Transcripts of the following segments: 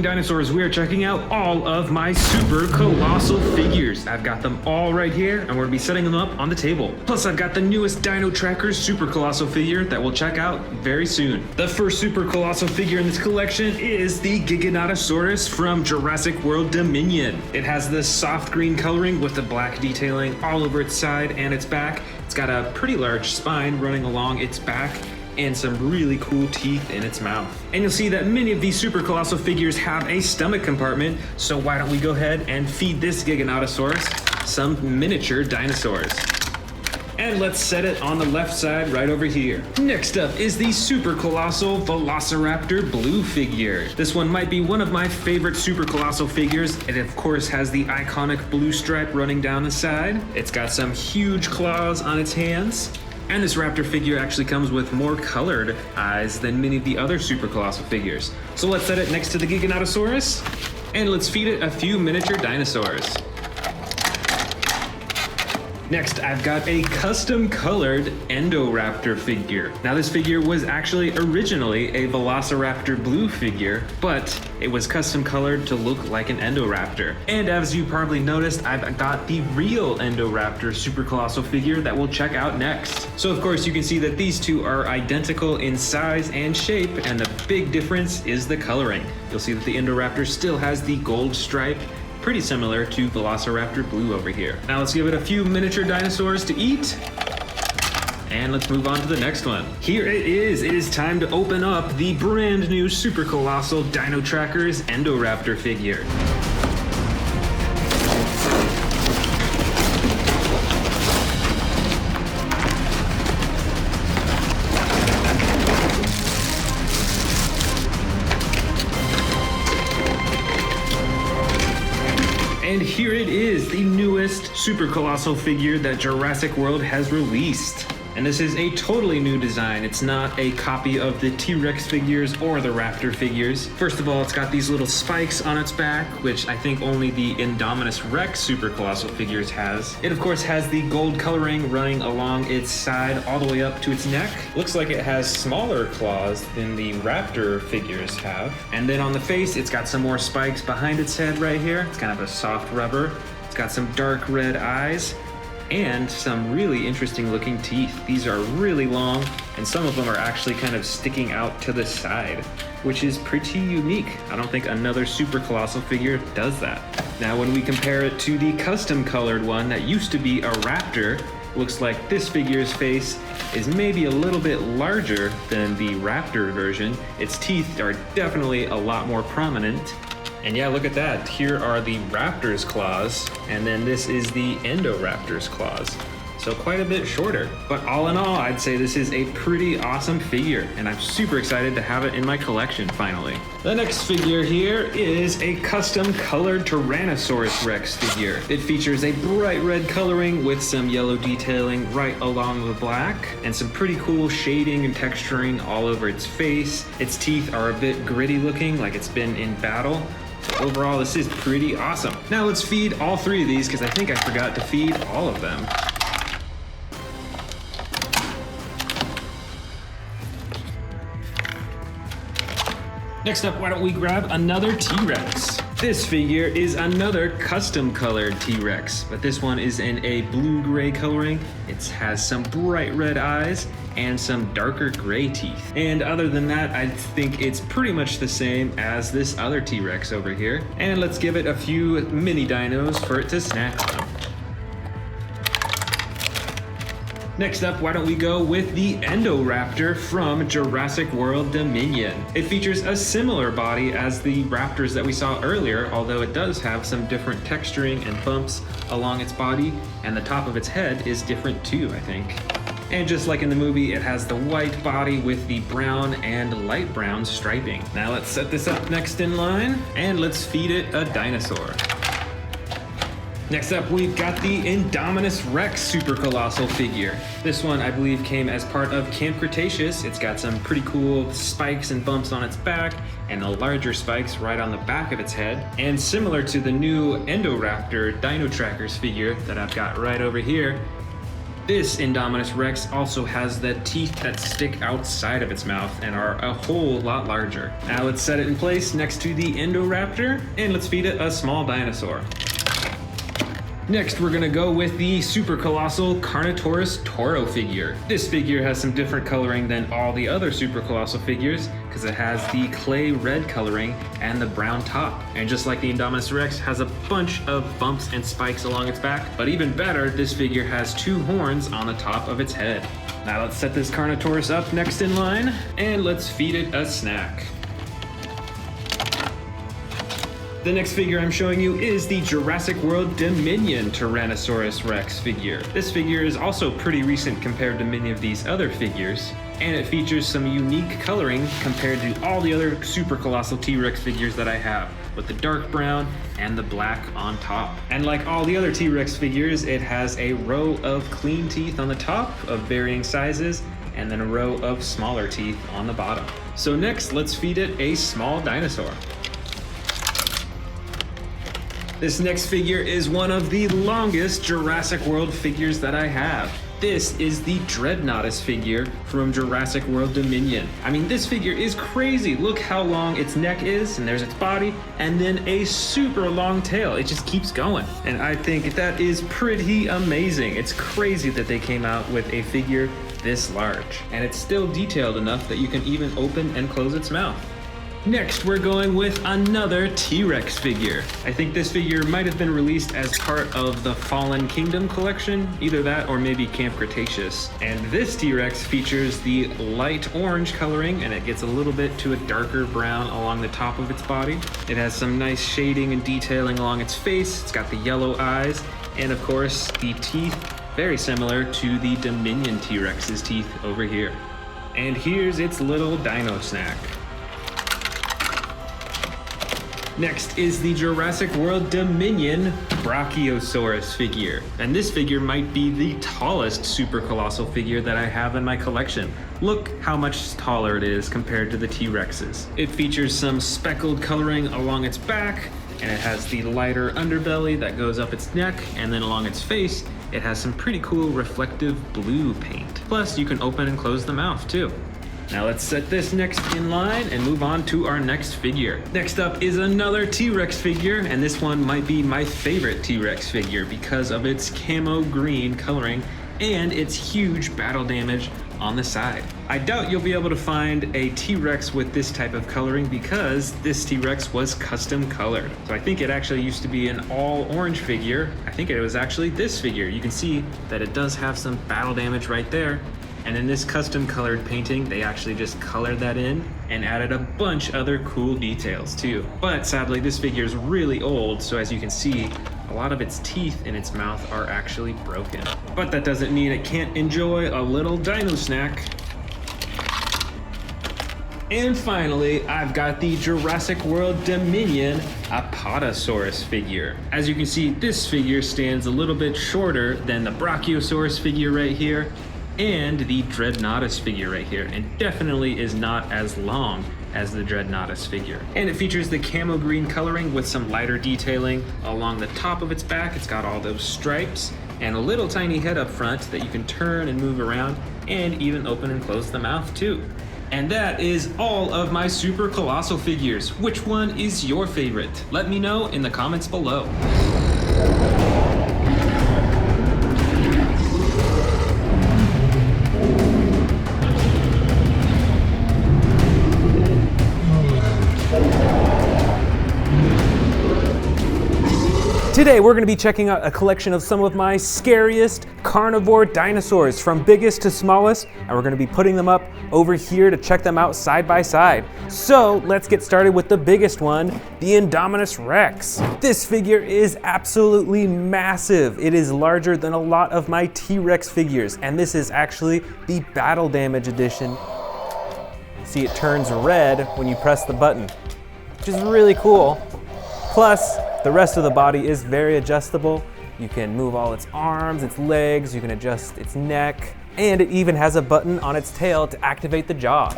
collecting dinosaurs, we are checking out all of my super colossal figures. I've got them all right here, and we're gonna be setting them up on the table. Plus, I've got the newest Dino Trackers super colossal figure that we'll check out very soon. The first super colossal figure in this collection is the Dinosaurs from Jurassic World Dominion. It has this soft green coloring with the black detailing all over its side and its back. It's got a pretty large spine running along its back and some really cool teeth in its mouth. And you'll see that many of these super colossal figures have a stomach compartment, so why don't we go ahead and feed this Giganotosaurus some miniature dinosaurs. And let's set it on the left side right over here. Next up is the super colossal Velociraptor blue figure. This one might be one of my favorite super colossal figures. It of course has the iconic blue stripe running down the side. It's got some huge claws on its hands. And this raptor figure actually comes with more colored eyes than many of the other super colossal figures. So let's set it next to the Giganotosaurus, and let's feed it a few miniature dinosaurs. Next, I've got a custom colored Indoraptor figure. Now this figure was actually originally a Velociraptor blue figure, but it was custom colored to look like an Indoraptor. And as you probably noticed, I've got the real Indoraptor super colossal figure that we'll check out next. So of course you can see that these two are identical in size and shape, and the big difference is the coloring. You'll see that the Indoraptor still has the gold stripe, pretty similar to Velociraptor blue over here. Now let's give it a few miniature dinosaurs to eat, and let's move on to the next one. Here it is. It is time to open up the brand new super colossal Dino Trackers Indoraptor figure. And here it is, the newest super colossal figure that Jurassic World has released. And this is a totally new design. It's not a copy of the T-Rex figures or the Raptor figures. First of all, it's got these little spikes on its back, which I think only the Indominus Rex super colossal figures has. It of course has the gold coloring running along its side all the way up to its neck. Looks like it has smaller claws than the Raptor figures have. And then on the face, it's got some more spikes behind its head right here. It's kind of a soft rubber. It's got some dark red eyes and some really interesting looking teeth. These are really long, and some of them are actually kind of sticking out to the side, which is pretty unique. I don't think another super colossal figure does that. Now when we compare it to the custom colored one that used to be a raptor, looks like this figure's face is maybe a little bit larger than the raptor version. Its teeth are definitely a lot more prominent. And yeah, look at that. Here are the raptor's claws, and then this is the Indoraptor's claws. So quite a bit shorter. But all in all, I'd say this is a pretty awesome figure, and I'm super excited to have it in my collection finally. The next figure here is a custom colored Tyrannosaurus Rex figure. It features a bright red coloring with some yellow detailing right along the black, and some pretty cool shading and texturing all over its face. Its teeth are a bit gritty looking, like it's been in battle. So overall, this is pretty awesome. Now let's feed all three of these, because I think I forgot to feed all of them. Next up, why don't we grab another T-Rex? This figure is another custom colored T-Rex, but this one is in a blue-gray coloring. It has some bright red eyes and some darker gray teeth. And other than that, I think it's pretty much the same as this other T-Rex over here. And let's give it a few mini dinos for it to snack on. Next up, why don't we go with the Indoraptor from Jurassic World Dominion. It features a similar body as the raptors that we saw earlier, although it does have some different texturing and bumps along its body, and the top of its head is different too, I think. And just like in the movie, it has the white body with the brown and light brown striping. Now let's set this up next in line, and let's feed it a dinosaur. Next up, we've got the Indominus Rex super colossal figure. This one, I believe, came as part of Camp Cretaceous. It's got some pretty cool spikes and bumps on its back, and the larger spikes right on the back of its head. And similar to the new Indoraptor Dino Trackers figure that I've got right over here, This Indominus Rex also has the teeth that stick outside of its mouth and are a whole lot larger. Now let's set it in place next to the Indoraptor, and let's feed it a small dinosaur. Next, we're gonna go with the super colossal Carnotaurus Toro figure. This figure has some different coloring than all the other super colossal figures because it has the clay red coloring and the brown top. And just like the Indominus Rex, has a bunch of bumps and spikes along its back. But even better, this figure has 2 horns on the top of its head. Now let's set this Carnotaurus up next in line and let's feed it a snack. The next figure I'm showing you is the Jurassic World Dominion Tyrannosaurus Rex figure. This figure is also pretty recent compared to many of these other figures, and it features some unique coloring compared to all the other super colossal T-Rex figures that I have, with the dark brown and the black on top. And like all the other T-Rex figures, it has a row of clean teeth on the top of varying sizes, and then a row of smaller teeth on the bottom. So next, let's feed it a small dinosaur. This next figure is one of the longest Jurassic World figures that I have. This is the Dreadnoughtus figure from Jurassic World Dominion. I mean, this figure is crazy. Look how long its neck is, and there's its body, and then a super long tail. It just keeps going. And I think that is pretty amazing. It's crazy that they came out with a figure this large. And it's still detailed enough that you can even open and close its mouth. Next, we're going with another T-Rex figure. I think this figure might have been released as part of the Fallen Kingdom collection, either that or maybe Camp Cretaceous. And this T-Rex features the light orange coloring, and it gets a little bit to a darker brown along the top of its body. It has some nice shading and detailing along its face. It's got the yellow eyes, and of course, the teeth, very similar to the Dominion T-Rex's teeth over here. And here's its little dino snack. Next is the Jurassic World Dominion Brachiosaurus figure. And this figure might be the tallest super colossal figure that I have in my collection. Look how much taller it is compared to the T-Rexes. It features some speckled coloring along its back, and it has the lighter underbelly that goes up its neck, and then along its face, it has some pretty cool reflective blue paint. Plus, you can open and close the mouth too. Now let's set this next in line and move on to our next figure. Next up is another T-Rex figure, and this one might be my favorite T-Rex figure because of its camo green coloring and its huge battle damage on the side. I doubt you'll be able to find a T-Rex with this type of coloring because this T-Rex was custom colored. So I think it actually used to be an all orange figure. I think it was actually this figure. You can see that it does have some battle damage right there. And in this custom colored painting, they actually just colored that in and added a bunch other cool details too. But sadly, this figure is really old, so as you can see, a lot of its teeth in its mouth are actually broken. But that doesn't mean it can't enjoy a little dino snack. And finally, I've got the Jurassic World Dominion Apatosaurus figure. As you can see, this figure stands a little bit shorter than the Brachiosaurus figure right here and the Dreadnoughtus figure right here, and definitely is not as long as the Dreadnoughtus figure. And it features the camo green coloring with some lighter detailing along the top of its back. It's got all those stripes and a little tiny head up front that you can turn and move around and even open and close the mouth too. And that is all of my super colossal figures. Which one is your favorite? Let me know in the comments below. Today we're going to be checking out a collection of some of my scariest carnivore dinosaurs from biggest to smallest, and we're going to be putting them up over here to check them out side by side. So let's get started with the biggest one, the Indominus Rex. This figure is absolutely massive. It is larger than a lot of my T-Rex figures, and this is actually the battle damage edition. See, it turns red when you press the button, which is really cool. Plus, the rest of the body is very adjustable. You can move all its arms, its legs, you can adjust its neck, and it even has a button on its tail to activate the jaw.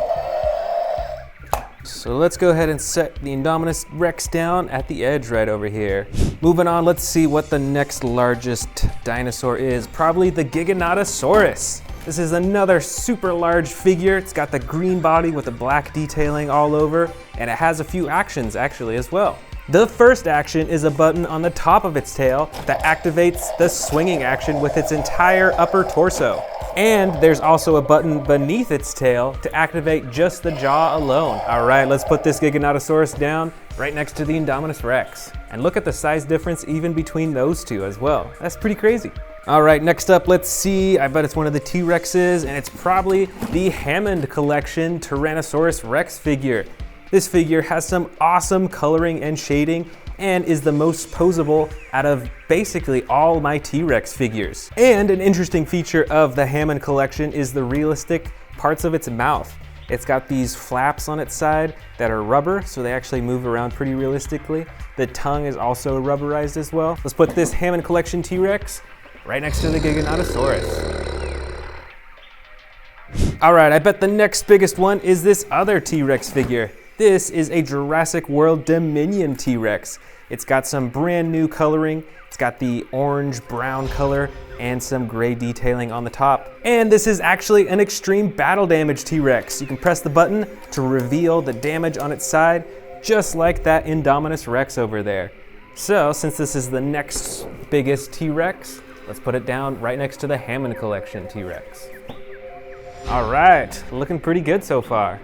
So let's go ahead and set the Indominus Rex down at the edge right over here. Moving on, let's see what the next largest dinosaur is. Probably the Giganotosaurus. This is another super large figure. It's got the green body with the black detailing all over, and it has a few actions actually as well. The first action is a button on the top of its tail that activates the swinging action with its entire upper torso. And there's also a button beneath its tail to activate just the jaw alone. All right, let's put this Giganotosaurus down right next to the Indominus Rex. And look at the size difference even between those two as well. That's pretty crazy. All right, next up, let's see. I bet it's one of the T-Rexes, and it's probably the Hammond Collection Tyrannosaurus Rex figure. This figure has some awesome coloring and shading and is the most posable out of basically all my T-Rex figures. And an interesting feature of the Hammond Collection is the realistic parts of its mouth. It's got these flaps on its side that are rubber, so they actually move around pretty realistically. The tongue is also rubberized as well. Let's put this Hammond Collection T-Rex right next to the Giganotosaurus. All right, I bet the next biggest one is this other T-Rex figure. This is a Jurassic World Dominion T-Rex. It's got some brand new coloring. It's got the orange-brown color and some gray detailing on the top. And this is actually an extreme battle damage T-Rex. You can press the button to reveal the damage on its side, just like that Indominus Rex over there. So, since this is the next biggest T-Rex, let's put it down right next to the Hammond Collection T-Rex. All right, looking pretty good so far.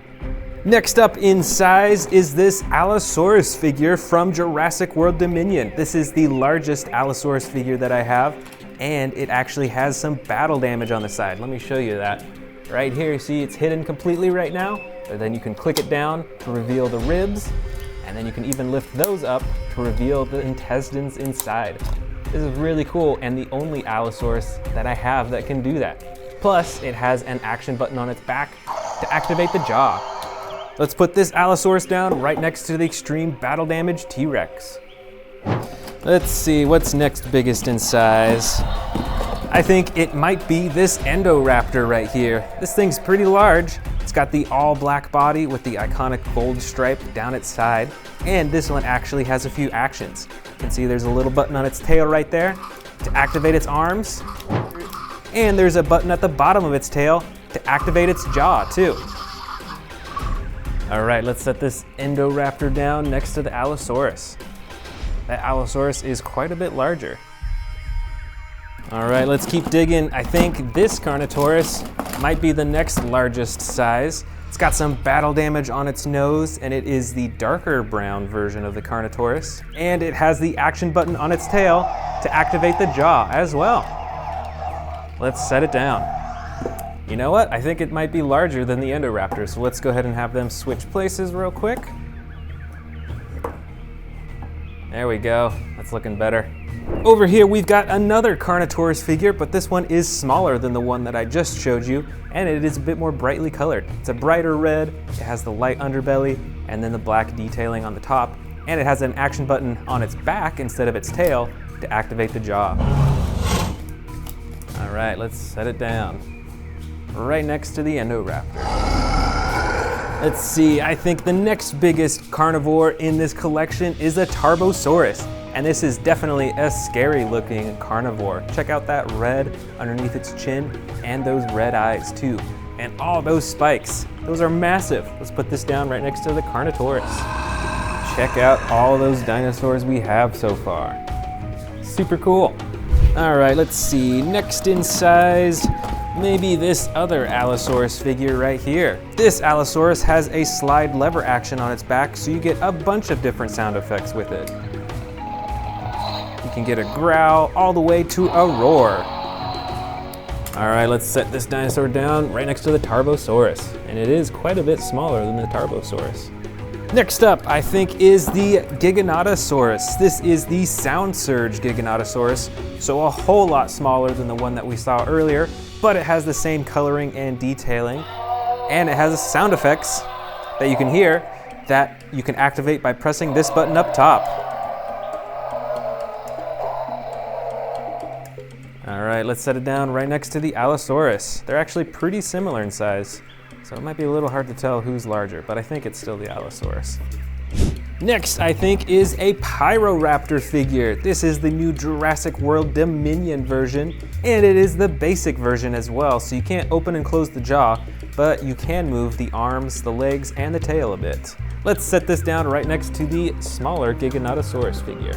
Next up in size is this Allosaurus figure from Jurassic World Dominion. This is the largest Allosaurus figure that I have, and it actually has some battle damage on the side. Let me show you that. Right here, you see it's hidden completely right now, but then you can click it down to reveal the ribs, and then you can even lift those up to reveal the intestines inside. This is really cool, and the only Allosaurus that I have that can do that. Plus, it has an action button on its back to activate the jaw. Let's put this Allosaurus down right next to the extreme battle damage T-Rex. Let's see, what's next biggest in size? I think it might be this Indoraptor right here. This thing's pretty large. It's got the all black body with the iconic gold stripe down its side. And this one actually has a few actions. You can see there's a little button on its tail right there to activate its arms. And there's a button at the bottom of its tail to activate its jaw too. All right, let's set this Indoraptor down next to the Allosaurus. That Allosaurus is quite a bit larger. All right, let's keep digging. I think this Carnotaurus might be the next largest size. It's got some battle damage on its nose, and it is the darker brown version of the Carnotaurus. And it has the action button on its tail to activate the jaw as well. Let's set it down. You know what? I think it might be larger than the Indoraptor, so let's go ahead and have them switch places real quick. There we go. That's looking better. Over here, we've got another Carnotaurus figure, but this one is smaller than the one that I just showed you, and it is a bit more brightly colored. It's a brighter red, it has the light underbelly, and then the black detailing on the top, and it has an action button on its back instead of its tail to activate the jaw. All right, let's set it down right next to the Indoraptor. Let's see, I think the next biggest carnivore in this collection is a Tarbosaurus, and this is definitely a scary looking carnivore. Check out that red underneath its chin and those red eyes too, and all those spikes. Those are massive. Let's put this down right next to the Carnotaurus. Check out all those dinosaurs we have so far. Super cool. All right, let's see, next in size, maybe this other Allosaurus figure right here. This Allosaurus has a slide lever action on its back, so you get a bunch of different sound effects with it. You can get a growl all the way to a roar. All right, let's set this dinosaur down right next to the Tarbosaurus, and it is quite a bit smaller than the Tarbosaurus. Next up, I think, is the Giganotosaurus. This is the Sound Surge Giganotosaurus, so a whole lot smaller than the one that we saw earlier, but it has the same coloring and detailing, and it has sound effects that you can hear that you can activate by pressing this button up top. All right, let's set it down right next to the Allosaurus. They're actually pretty similar in size, so it might be a little hard to tell who's larger, but I think it's still the Allosaurus. Next, I think, is a Pyroraptor figure. This is the new Jurassic World Dominion version, and it is the basic version as well, so you can't open and close the jaw, but you can move the arms, the legs, and the tail a bit. Let's set this down right next to the smaller Giganotosaurus figure.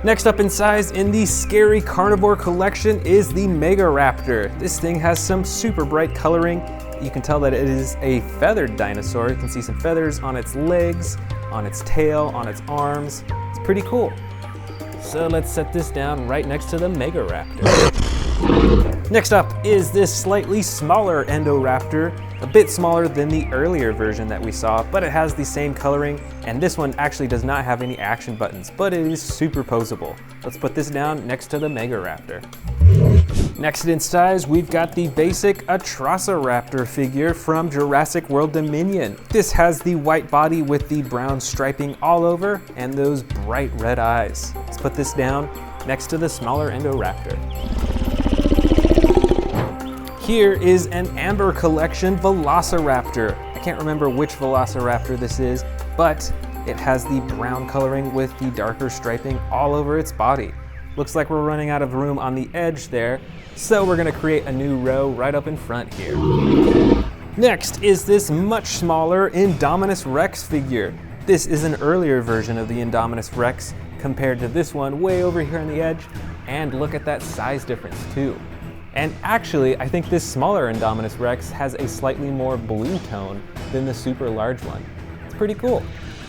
Next up in size in the Scary Carnivore collection is the Megaraptor. This thing has some super bright coloring. You can tell that it is a feathered dinosaur. You can see some feathers on its legs, on its tail, on its arms. It's pretty cool. So let's set this down right next to the Megaraptor. Next up is this slightly smaller Endoraptor, a bit smaller than the earlier version that we saw, but it has the same coloring, and this one actually does not have any action buttons, but it is superposable. Let's put this down next to the Megaraptor. Next in size, we've got the basic Atrociraptor figure from Jurassic World Dominion. This has the white body with the brown striping all over and those bright red eyes. Let's put this down next to the smaller Endoraptor. Here is an Amber Collection Velociraptor. I can't remember which Velociraptor this is, but it has the brown coloring with the darker striping all over its body. Looks like we're running out of room on the edge there, so we're gonna create a new row right up in front here. Next is this much smaller Indominus Rex figure. This is an earlier version of the Indominus Rex compared to this one way over here on the edge, and look at that size difference too. And actually, I think this smaller Indominus Rex has a slightly more blue tone than the super large one. It's pretty cool.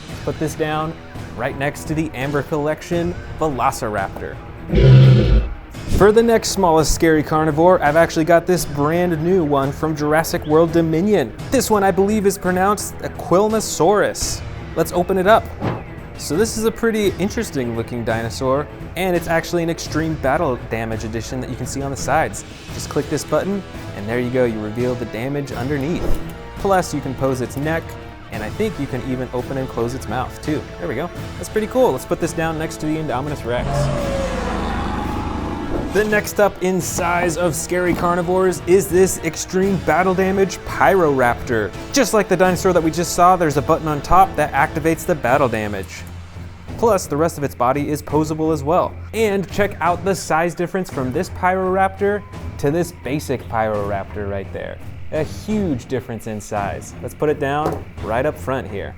Let's put this down right next to the Amber Collection Velociraptor. For the next smallest Scary Carnivore, I've actually got this brand new one from Jurassic World Dominion. This one I believe is pronounced Quilnosaurus. Let's open it up. So this is a pretty interesting looking dinosaur, and it's actually an extreme battle damage edition that you can see on the sides. Just click this button, and there you go, you reveal the damage underneath. Plus you can pose its neck, and I think you can even open and close its mouth too. There we go, that's pretty cool. Let's put this down next to the Indominus Rex. The next up in size of Scary Carnivores is this extreme battle damage Pyroraptor. Just like the dinosaur that we just saw, there's a button on top that activates the battle damage. Plus, the rest of its body is posable as well. And check out the size difference from this Pyroraptor to this basic Pyroraptor right there. A huge difference in size. Let's put it down right up front here.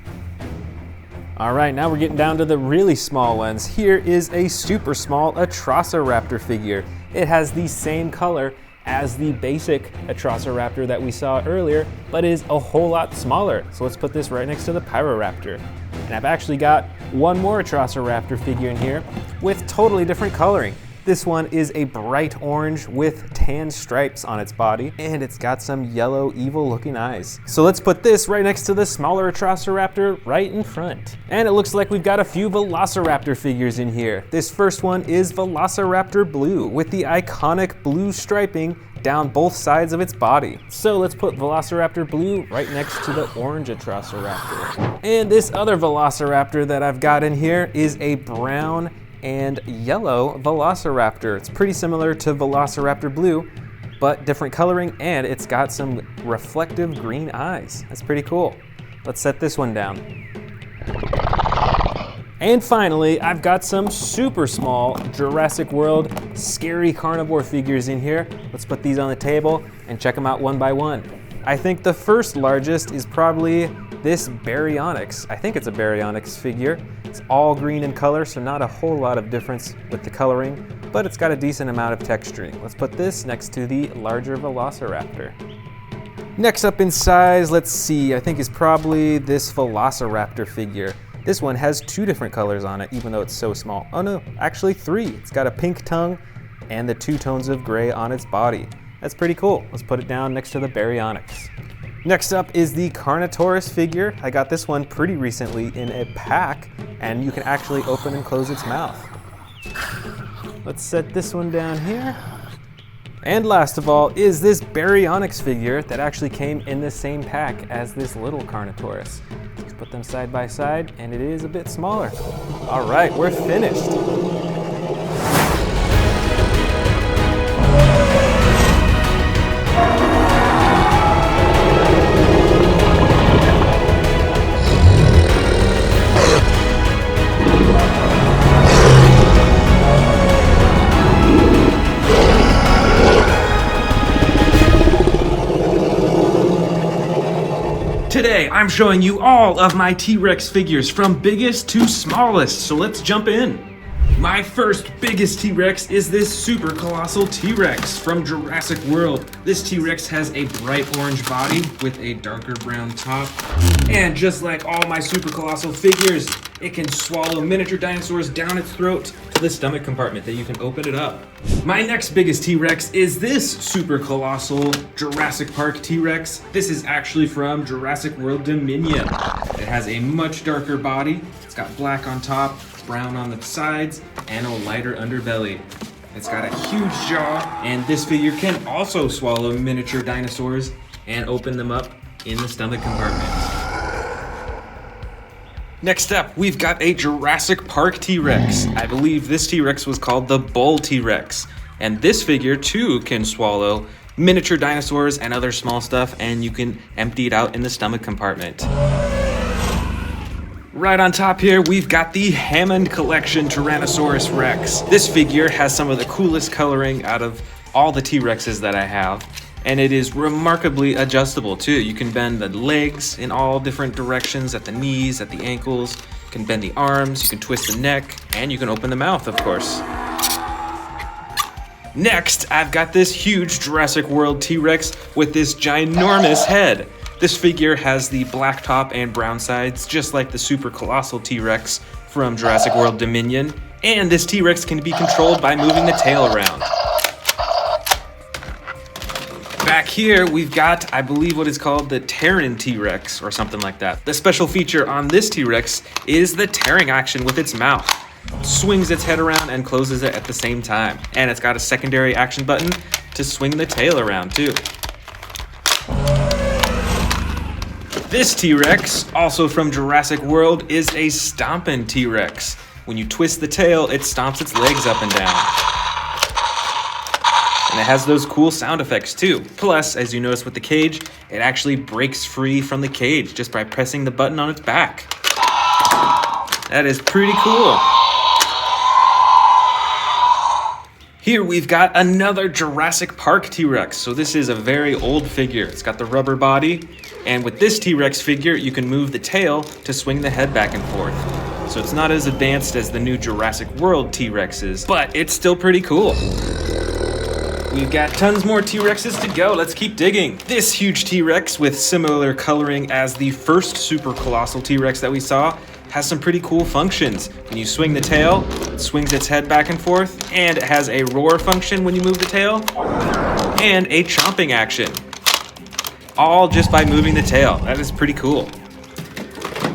All right, now we're getting down to the really small ones. Here is a super small Atrociraptor figure. It has the same color as the basic Atrociraptor that we saw earlier, but is a whole lot smaller. So let's put this right next to the Pyroraptor. And I've actually got one more Atrociraptor figure in here with totally different coloring. This one is a bright orange with tan stripes on its body, and it's got some yellow, evil looking eyes. So let's put this right next to the smaller Atrociraptor right in front. And it looks like we've got a few Velociraptor figures in here. This first one is Velociraptor Blue with the iconic blue striping down both sides of its body. So let's put Velociraptor Blue right next to the orange Atrociraptor. And this other Velociraptor that I've got in here is a brown and yellow Velociraptor. It's pretty similar to Velociraptor Blue, but different coloring, and it's got some reflective green eyes. That's pretty cool. Let's set this one down. And finally, I've got some super small Jurassic World Scary Carnivore figures in here. Let's put these on the table and check them out one by one. I think the first largest is probably this Baryonyx. I think it's a Baryonyx figure. It's all green in color, so not a whole lot of difference with the coloring, but it's got a decent amount of texturing. Let's put this next to the larger Velociraptor. Next up in size, let's see, I think is probably this Velociraptor figure. This one has two different colors on it, even though it's so small. Oh no, actually three. It's got a pink tongue and the two tones of gray on its body. That's pretty cool. Let's put it down next to the Baryonyx. Next up is the Carnotaurus figure. I got this one pretty recently in a pack, and you can actually open and close its mouth. Let's set this one down here. And last of all is this Baryonyx figure that actually came in the same pack as this little Carnotaurus. Let's put them side by side, and it is a bit smaller. All right, we're finished. Today, I'm showing you all of my T-Rex figures from biggest to smallest, so let's jump in. My first biggest T-Rex is this super colossal T-Rex from Jurassic World. This T-Rex has a bright orange body with a darker brown top. And just like all my super colossal figures, it can swallow miniature dinosaurs down its throat to the stomach compartment that you can open it up. My next biggest T-Rex is this super colossal Jurassic Park T-Rex. This is actually from Jurassic World Dominion. It has a much darker body. It's got black on top, brown on the sides, and a lighter underbelly. It's got a huge jaw, and this figure can also swallow miniature dinosaurs and open them up in the stomach compartment. Next up, we've got a Jurassic Park T-Rex. I believe this T-Rex was called the Bull T-Rex. And this figure too can swallow miniature dinosaurs and other small stuff, and you can empty it out in the stomach compartment. Right on top here, we've got the Hammond Collection Tyrannosaurus Rex. This figure has some of the coolest coloring out of all the T-Rexes that I have. And it is remarkably adjustable too. You can bend the legs in all different directions, at the knees, at the ankles. You can bend the arms, you can twist the neck, and you can open the mouth, of course. Next, I've got this huge Jurassic World T-Rex with this ginormous head. This figure has the black top and brown sides, just like the super colossal T-Rex from Jurassic World Dominion. And this T-Rex can be controlled by moving the tail around. Back here, we've got, I believe, what is called the Terran T-Rex or something like that. The special feature on this T-Rex is the tearing action with its mouth. It swings its head around and closes it at the same time. And it's got a secondary action button to swing the tail around too. This T-Rex, also from Jurassic World, is a stompin' T-Rex. When you twist the tail, it stomps its legs up and down. And it has those cool sound effects too. Plus, as you notice with the cage, it actually breaks free from the cage just by pressing the button on its back. That is pretty cool. Here we've got another Jurassic Park T-Rex. So this is a very old figure. It's got the rubber body. And with this T-Rex figure, you can move the tail to swing the head back and forth. So it's not as advanced as the new Jurassic World T-Rexes, but it's still pretty cool. We've got tons more T-Rexes to go. Let's keep digging. This huge T-Rex with similar coloring as the first super colossal T-Rex that we saw has some pretty cool functions. When you swing the tail, it swings its head back and forth, and it has a roar function when you move the tail, and a chomping action. All just by moving the tail. That is pretty cool.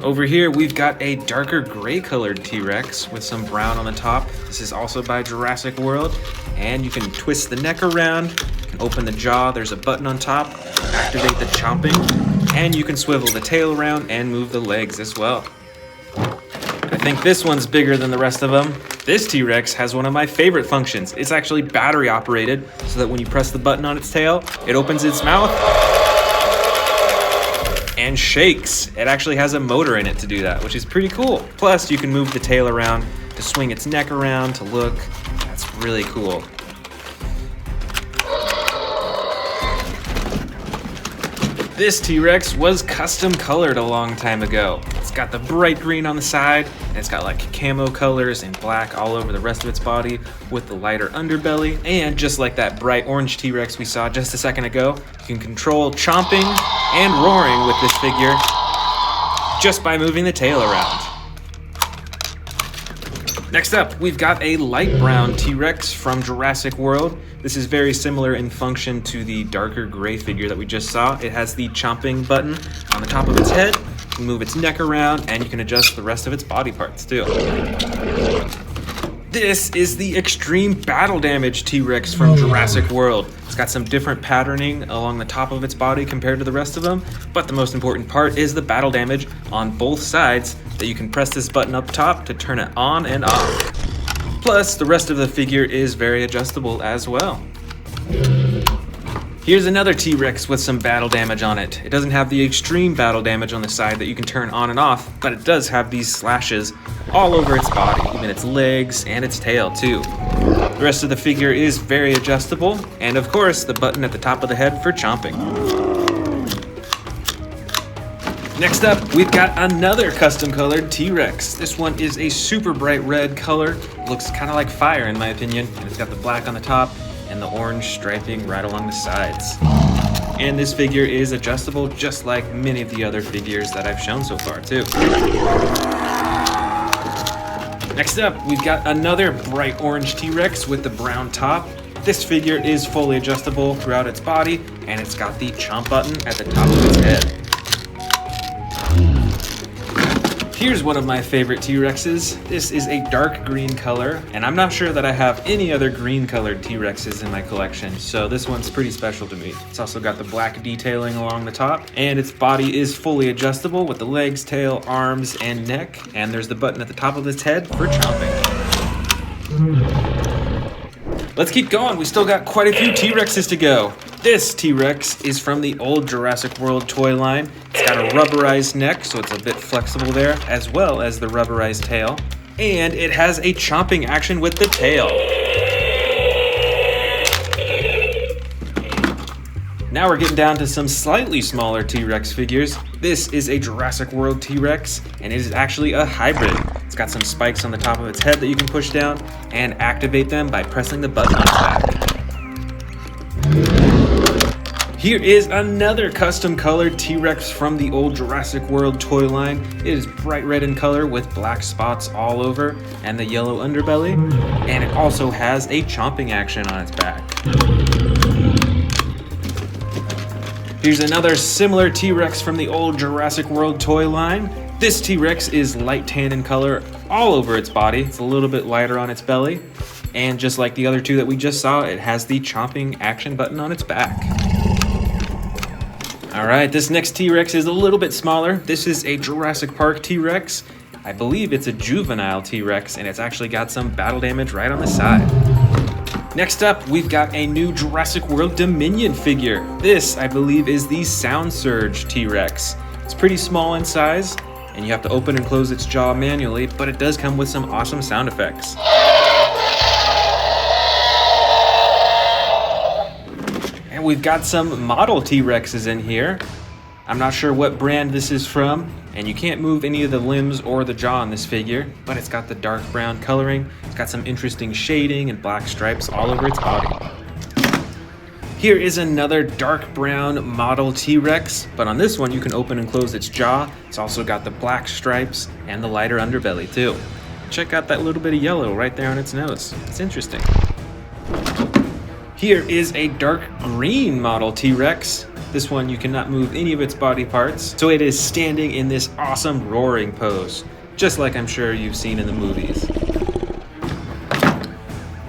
Over here, we've got a darker gray colored T-Rex with some brown on the top. This is also by Jurassic World. And you can twist the neck around, you can open the jaw, there's a button on top, activate the chomping, and you can swivel the tail around and move the legs as well. I think this one's bigger than the rest of them. This T-Rex has one of my favorite functions. It's actually battery operated, so that when you press the button on its tail, it opens its mouth and shakes. It actually has a motor in it to do that, which is pretty cool. Plus, you can move the tail around to swing its neck around to look. That's really cool. This T-Rex was custom colored a long time ago. It's got the bright green on the side, and it's got like camo colors and black all over the rest of its body with the lighter underbelly. And just like that bright orange T-Rex we saw just a second ago, you can control chomping and roaring with this figure just by moving the tail around. Next up, we've got a light brown T-Rex from Jurassic World. This is very similar in function to the darker gray figure that we just saw. It has the chomping button on the top of its head. You can move its neck around, and you can adjust the rest of its body parts too. This is the extreme battle damage T-Rex from Jurassic World. It's got some different patterning along the top of its body compared to the rest of them, but the most important part is the battle damage on both sides that you can press this button up top to turn it on and off. Plus, the rest of the figure is very adjustable as well. Here's another T-Rex with some battle damage on it. It doesn't have the extreme battle damage on the side that you can turn on and off, but it does have these slashes all over its body, even its legs and its tail too. The rest of the figure is very adjustable, and of course, the button at the top of the head for chomping. Next up, we've got another custom colored T-Rex. This one is a super bright red color. Looks kind of like fire in my opinion. And it's got the black on the top and the orange striping right along the sides. And this figure is adjustable just like many of the other figures that I've shown so far too. Next up, we've got another bright orange T-Rex with the brown top. This figure is fully adjustable throughout its body, and it's got the chomp button at the top of its head. Here's one of my favorite T-Rexes. This is a dark green color, and I'm not sure that I have any other green colored T-Rexes in my collection, so this one's pretty special to me. It's also got the black detailing along the top, and its body is fully adjustable with the legs, tail, arms, and neck, and there's the button at the top of its head for chomping. Let's keep going, we still got quite a few T-Rexes to go. This T-Rex is from the old Jurassic World toy line. It's got a rubberized neck, so it's a bit flexible there, as well as the rubberized tail. And it has a chomping action with the tail. Now we're getting down to some slightly smaller T-Rex figures. This is a Jurassic World T-Rex, and it is actually a hybrid. It's got some spikes on the top of its head that you can push down and activate them by pressing the button on its back. Here is another custom colored T-Rex from the old Jurassic World toy line. It is bright red in color with black spots all over and the yellow underbelly. And it also has a chomping action on its back. Here's another similar T-Rex from the old Jurassic World toy line. This T-Rex is light tan in color all over its body. It's a little bit lighter on its belly. And just like the other two that we just saw, it has the chomping action button on its back. All right, this next T-Rex is a little bit smaller. This is a Jurassic Park T-Rex. I believe it's a juvenile T-Rex, and it's actually got some battle damage right on the side. Next up, we've got a new Jurassic World Dominion figure. This, I believe, is the Sound Surge T-Rex. It's pretty small in size, and you have to open and close its jaw manually, but it does come with some awesome sound effects. And we've got some model T-Rexes in here. I'm not sure what brand this is from, and you can't move any of the limbs or the jaw on this figure, but it's got the dark brown coloring. It's got some interesting shading and black stripes all over its body. Here is another dark brown model T-Rex, but on this one you can open and close its jaw. It's also got the black stripes and the lighter underbelly too. Check out that little bit of yellow right there on its nose. It's interesting. Here is a dark green model T-Rex. This one you cannot move any of its body parts, so it is standing in this awesome roaring pose, just like I'm sure you've seen in the movies.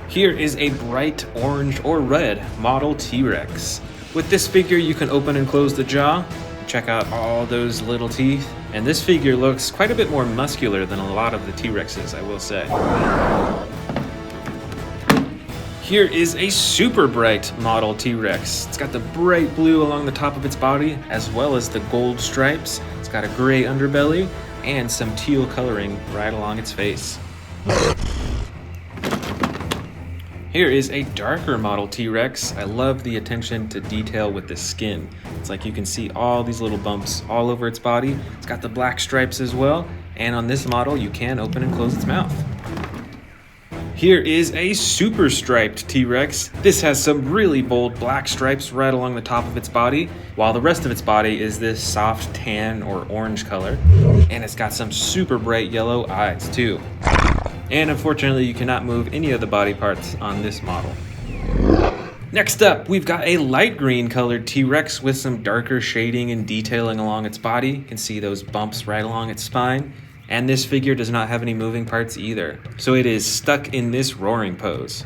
Here is a bright orange or red model T-Rex. With this figure you can open and close the jaw, check out all those little teeth, and this figure looks quite a bit more muscular than a lot of the T-Rexes, I will say. Here is a super bright model T-Rex. It's got the bright blue along the top of its body, as well as the gold stripes. It's got a gray underbelly and some teal coloring right along its face. Here is a darker model T-Rex. I love the attention to detail with the skin. It's like you can see all these little bumps all over its body. It's got the black stripes as well, and on this model you can open and close its mouth. Here is a super striped T-Rex. This has some really bold black stripes right along the top of its body, while the rest of its body is this soft tan or orange color. And it's got some super bright yellow eyes too. And unfortunately, you cannot move any of the body parts on this model. Next up, we've got a light green colored T-Rex with some darker shading and detailing along its body. You can see those bumps right along its spine. And this figure does not have any moving parts either, so it is stuck in this roaring pose.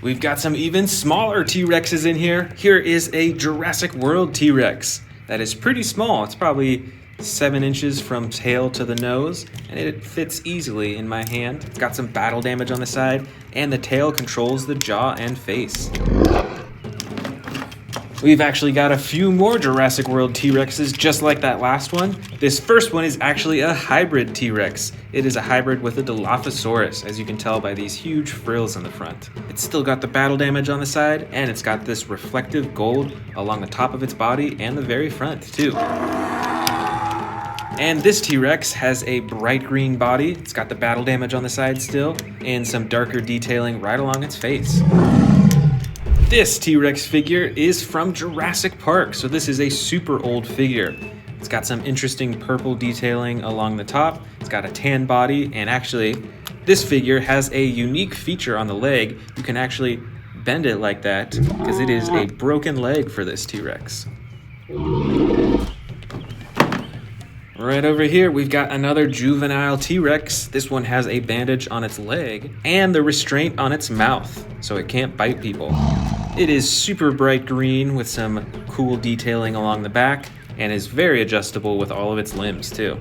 We've got some even smaller T-Rexes in here. Here is a Jurassic World T-Rex that is pretty small. It's probably 7 inches from tail to the nose, and it fits easily in my hand. It's got some battle damage on the side, and the tail controls the jaw and face. We've actually got a few more Jurassic World T-Rexes just like that last one. This first one is actually a hybrid T-Rex. It is a hybrid with a Dilophosaurus, as you can tell by these huge frills in the front. It's still got the battle damage on the side, and it's got this reflective gold along the top of its body and the very front too. And this T-Rex has a bright green body. It's got the battle damage on the side still, and some darker detailing right along its face. This T-Rex figure is from Jurassic Park, so this is a super old figure. It's got some interesting purple detailing along the top. It's got a tan body, and actually, this figure has a unique feature on the leg. You can actually bend it like that, because it is a broken leg for this T-Rex. Right over here, we've got another juvenile T-Rex. This one has a bandage on its leg and the restraint on its mouth, so it can't bite people. It is super bright green with some cool detailing along the back and is very adjustable with all of its limbs too.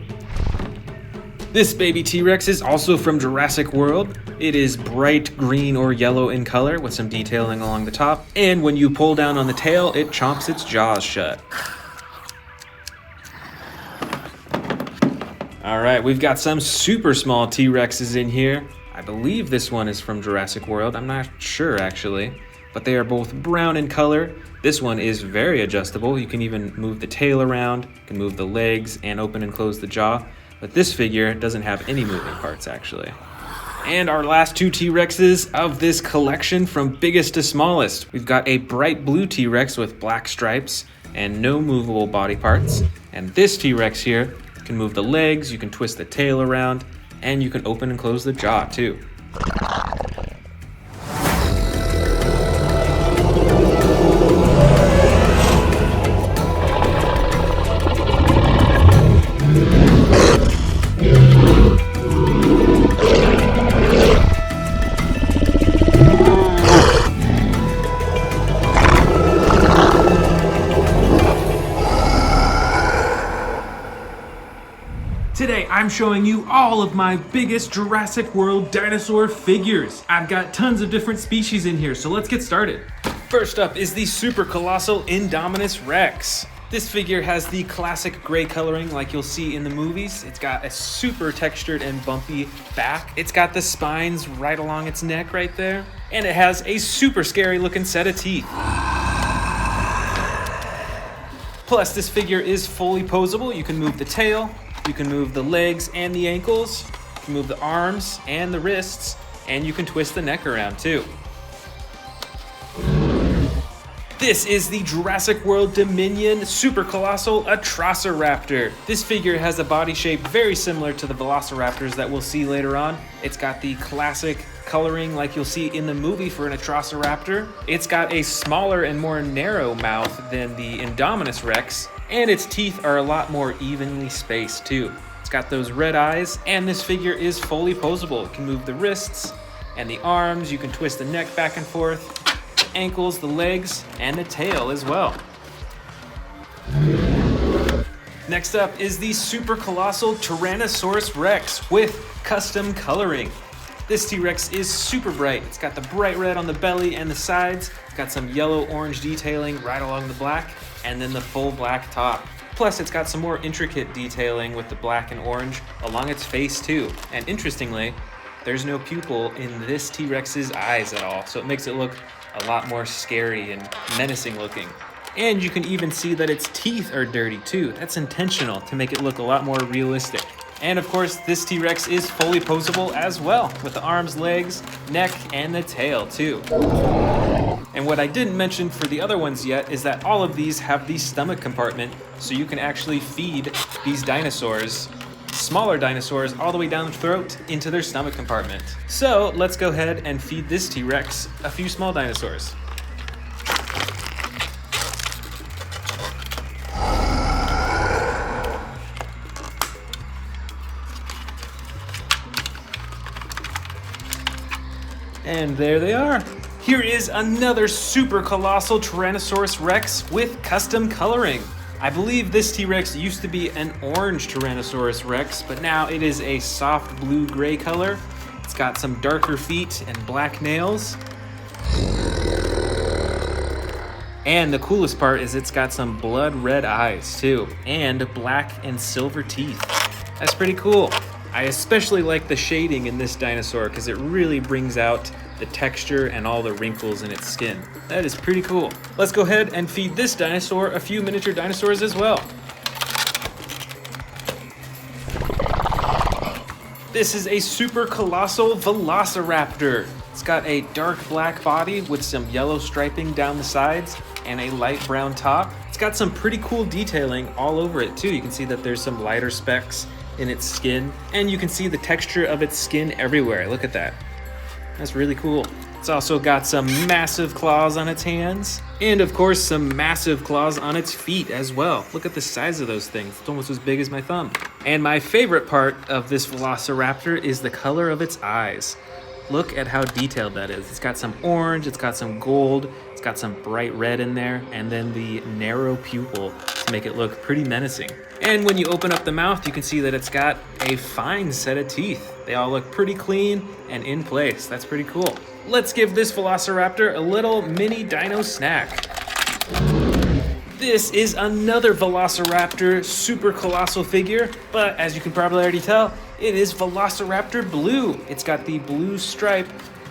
This baby T-Rex is also from Jurassic World. It is bright green or yellow in color with some detailing along the top, and when you pull down on the tail, it chomps its jaws shut. Alright, we've got some super small T-Rexes in here. I believe this one is from Jurassic World. I'm not sure actually, but they are both brown in color. This one is very adjustable. You can even move the tail around, you can move the legs and open and close the jaw. But this figure doesn't have any moving parts actually. And our last two T-Rexes of this collection from biggest to smallest. We've got a bright blue T-Rex with black stripes and no movable body parts. And this T-Rex here can move the legs, you can twist the tail around, and you can open and close the jaw too. Today I'm showing you all of my biggest Jurassic World dinosaur figures. I've got tons of different species in here, so let's get started. First up is the super colossal Indominus Rex. This figure has the classic gray coloring like you'll see in the movies. It's got a super textured and bumpy back. It's got the spines right along its neck right there. And it has a super scary looking set of teeth. Plus, this figure is fully posable. You can move the tail, you can move the legs and the ankles, you can move the arms and the wrists, and you can twist the neck around too. This is the Jurassic World Dominion Super Colossal Atrociraptor. This figure has a body shape very similar to the Velociraptors that we'll see later on. It's got the classic coloring like you'll see in the movie for an Atrociraptor. It's got a smaller and more narrow mouth than the Indominus Rex, and its teeth are a lot more evenly spaced too. It's got those red eyes, and this figure is fully posable. It can move the wrists and the arms, you can twist the neck back and forth, the ankles, the legs, and the tail as well. Next up is the super colossal Tyrannosaurus Rex with custom coloring. This T-Rex is super bright. It's got the bright red on the belly and the sides. It's got some yellow-orange detailing right along the black, and then the full black top. Plus, it's got some more intricate detailing with the black and orange along its face too. And interestingly, there's no pupil in this T-Rex's eyes at all, so it makes it look a lot more scary and menacing looking. And you can even see that its teeth are dirty too. That's intentional to make it look a lot more realistic. And of course, this T-Rex is fully posable as well, with the arms, legs, neck, and the tail too. And what I didn't mention for the other ones yet is that all of these have the stomach compartment, so you can actually feed these dinosaurs, smaller dinosaurs, all the way down the throat into their stomach compartment. So let's go ahead and feed this T-Rex a few small dinosaurs. And there they are. Here is another super colossal Tyrannosaurus Rex with custom coloring. I believe this T-Rex used to be an orange Tyrannosaurus Rex, but now it is a soft blue-gray color. It's got some darker feet and black nails. And the coolest part is it's got some blood red eyes too, and black and silver teeth. That's pretty cool. I especially like the shading in this dinosaur because it really brings out the texture and all the wrinkles in its skin. That is pretty cool. Let's go ahead and feed this dinosaur a few miniature dinosaurs as well. This is a super colossal Velociraptor. It's got a dark black body with some yellow striping down the sides and a light brown top. It's got some pretty cool detailing all over it too. You can see that there's some lighter specks in its skin, and you can see the texture of its skin everywhere. Look at that. That's really cool. It's also got some massive claws on its hands, and of course some massive claws on its feet as well. Look at the size of those things. It's almost as big as my thumb. And my favorite part of this Velociraptor is the color of its eyes. Look at how detailed that is. It's got some orange, it's got some gold, it's got some bright red in there, and then the narrow pupil to make it look pretty menacing. And when you open up the mouth, you can see that it's got a fine set of teeth. They all look pretty clean and in place. That's pretty cool. Let's give this Velociraptor a little mini dino snack. This is another Velociraptor super colossal figure, but as you can probably already tell, it is Velociraptor blue. It's got the blue stripe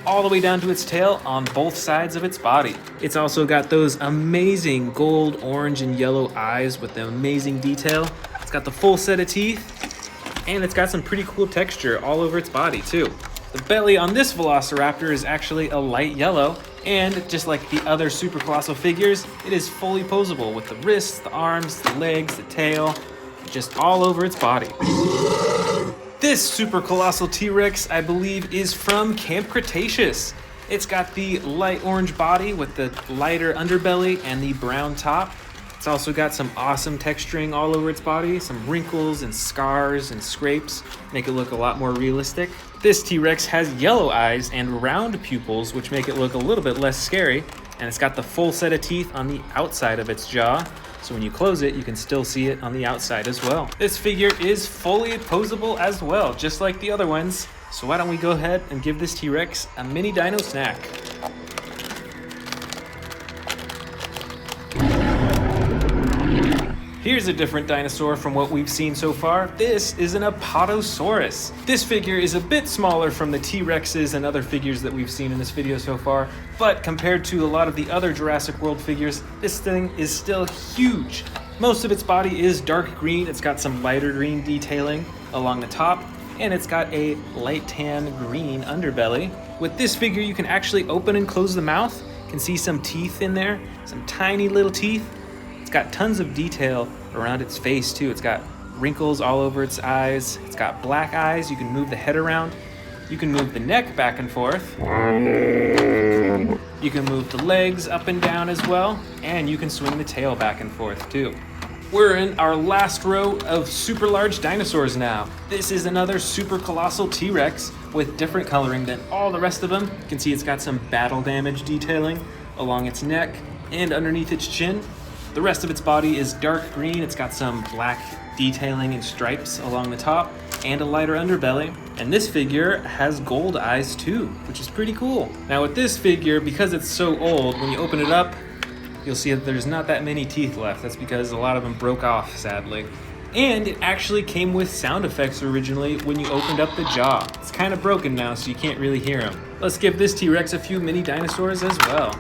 all the way down to its tail on both sides of its body. It's also got those amazing gold, orange, and yellow eyes with the amazing detail. It's got the full set of teeth, and it's got some pretty cool texture all over its body too. The belly on this Velociraptor is actually a light yellow, and just like the other super colossal figures, it is fully posable with the wrists, the arms, the legs, the tail, just all over its body. This super colossal T-Rex, I believe, is from Camp Cretaceous. It's got the light orange body with the lighter underbelly and the brown top. It's also got some awesome texturing all over its body, some wrinkles and scars and scrapes, make it look a lot more realistic. This T-Rex has yellow eyes and round pupils, which make it look a little bit less scary, and it's got the full set of teeth on the outside of its jaw, so when you close it, you can still see it on the outside as well. This figure is fully posable as well, just like the other ones, so why don't we go ahead and give this T-Rex a mini dino snack. Here's a different dinosaur from what we've seen so far. This is an Apatosaurus. This figure is a bit smaller from the T-Rexes and other figures that we've seen in this video so far, but compared to a lot of the other Jurassic World figures, this thing is still huge. Most of its body is dark green. It's got some lighter green detailing along the top, and it's got a light tan green underbelly. With this figure, you can actually open and close the mouth. You can see some teeth in there, some tiny little teeth. It's got tons of detail around its face too. It's got wrinkles all over its eyes. It's got black eyes. You can move the head around. You can move the neck back and forth. You can move the legs up and down as well. And you can swing the tail back and forth too. We're in our last row of super large dinosaurs now. This is another super colossal T-Rex with different coloring than all the rest of them. You can see it's got some battle damage detailing along its neck and underneath its chin. The rest of its body is dark green. It's got some black detailing and stripes along the top and a lighter underbelly. And this figure has gold eyes too, which is pretty cool. Now with this figure, because it's so old, when you open it up, you'll see that there's not that many teeth left. That's because a lot of them broke off, sadly. And it actually came with sound effects originally when you opened up the jaw. It's kind of broken now, so you can't really hear them. Let's give this T-Rex a few mini dinosaurs as well.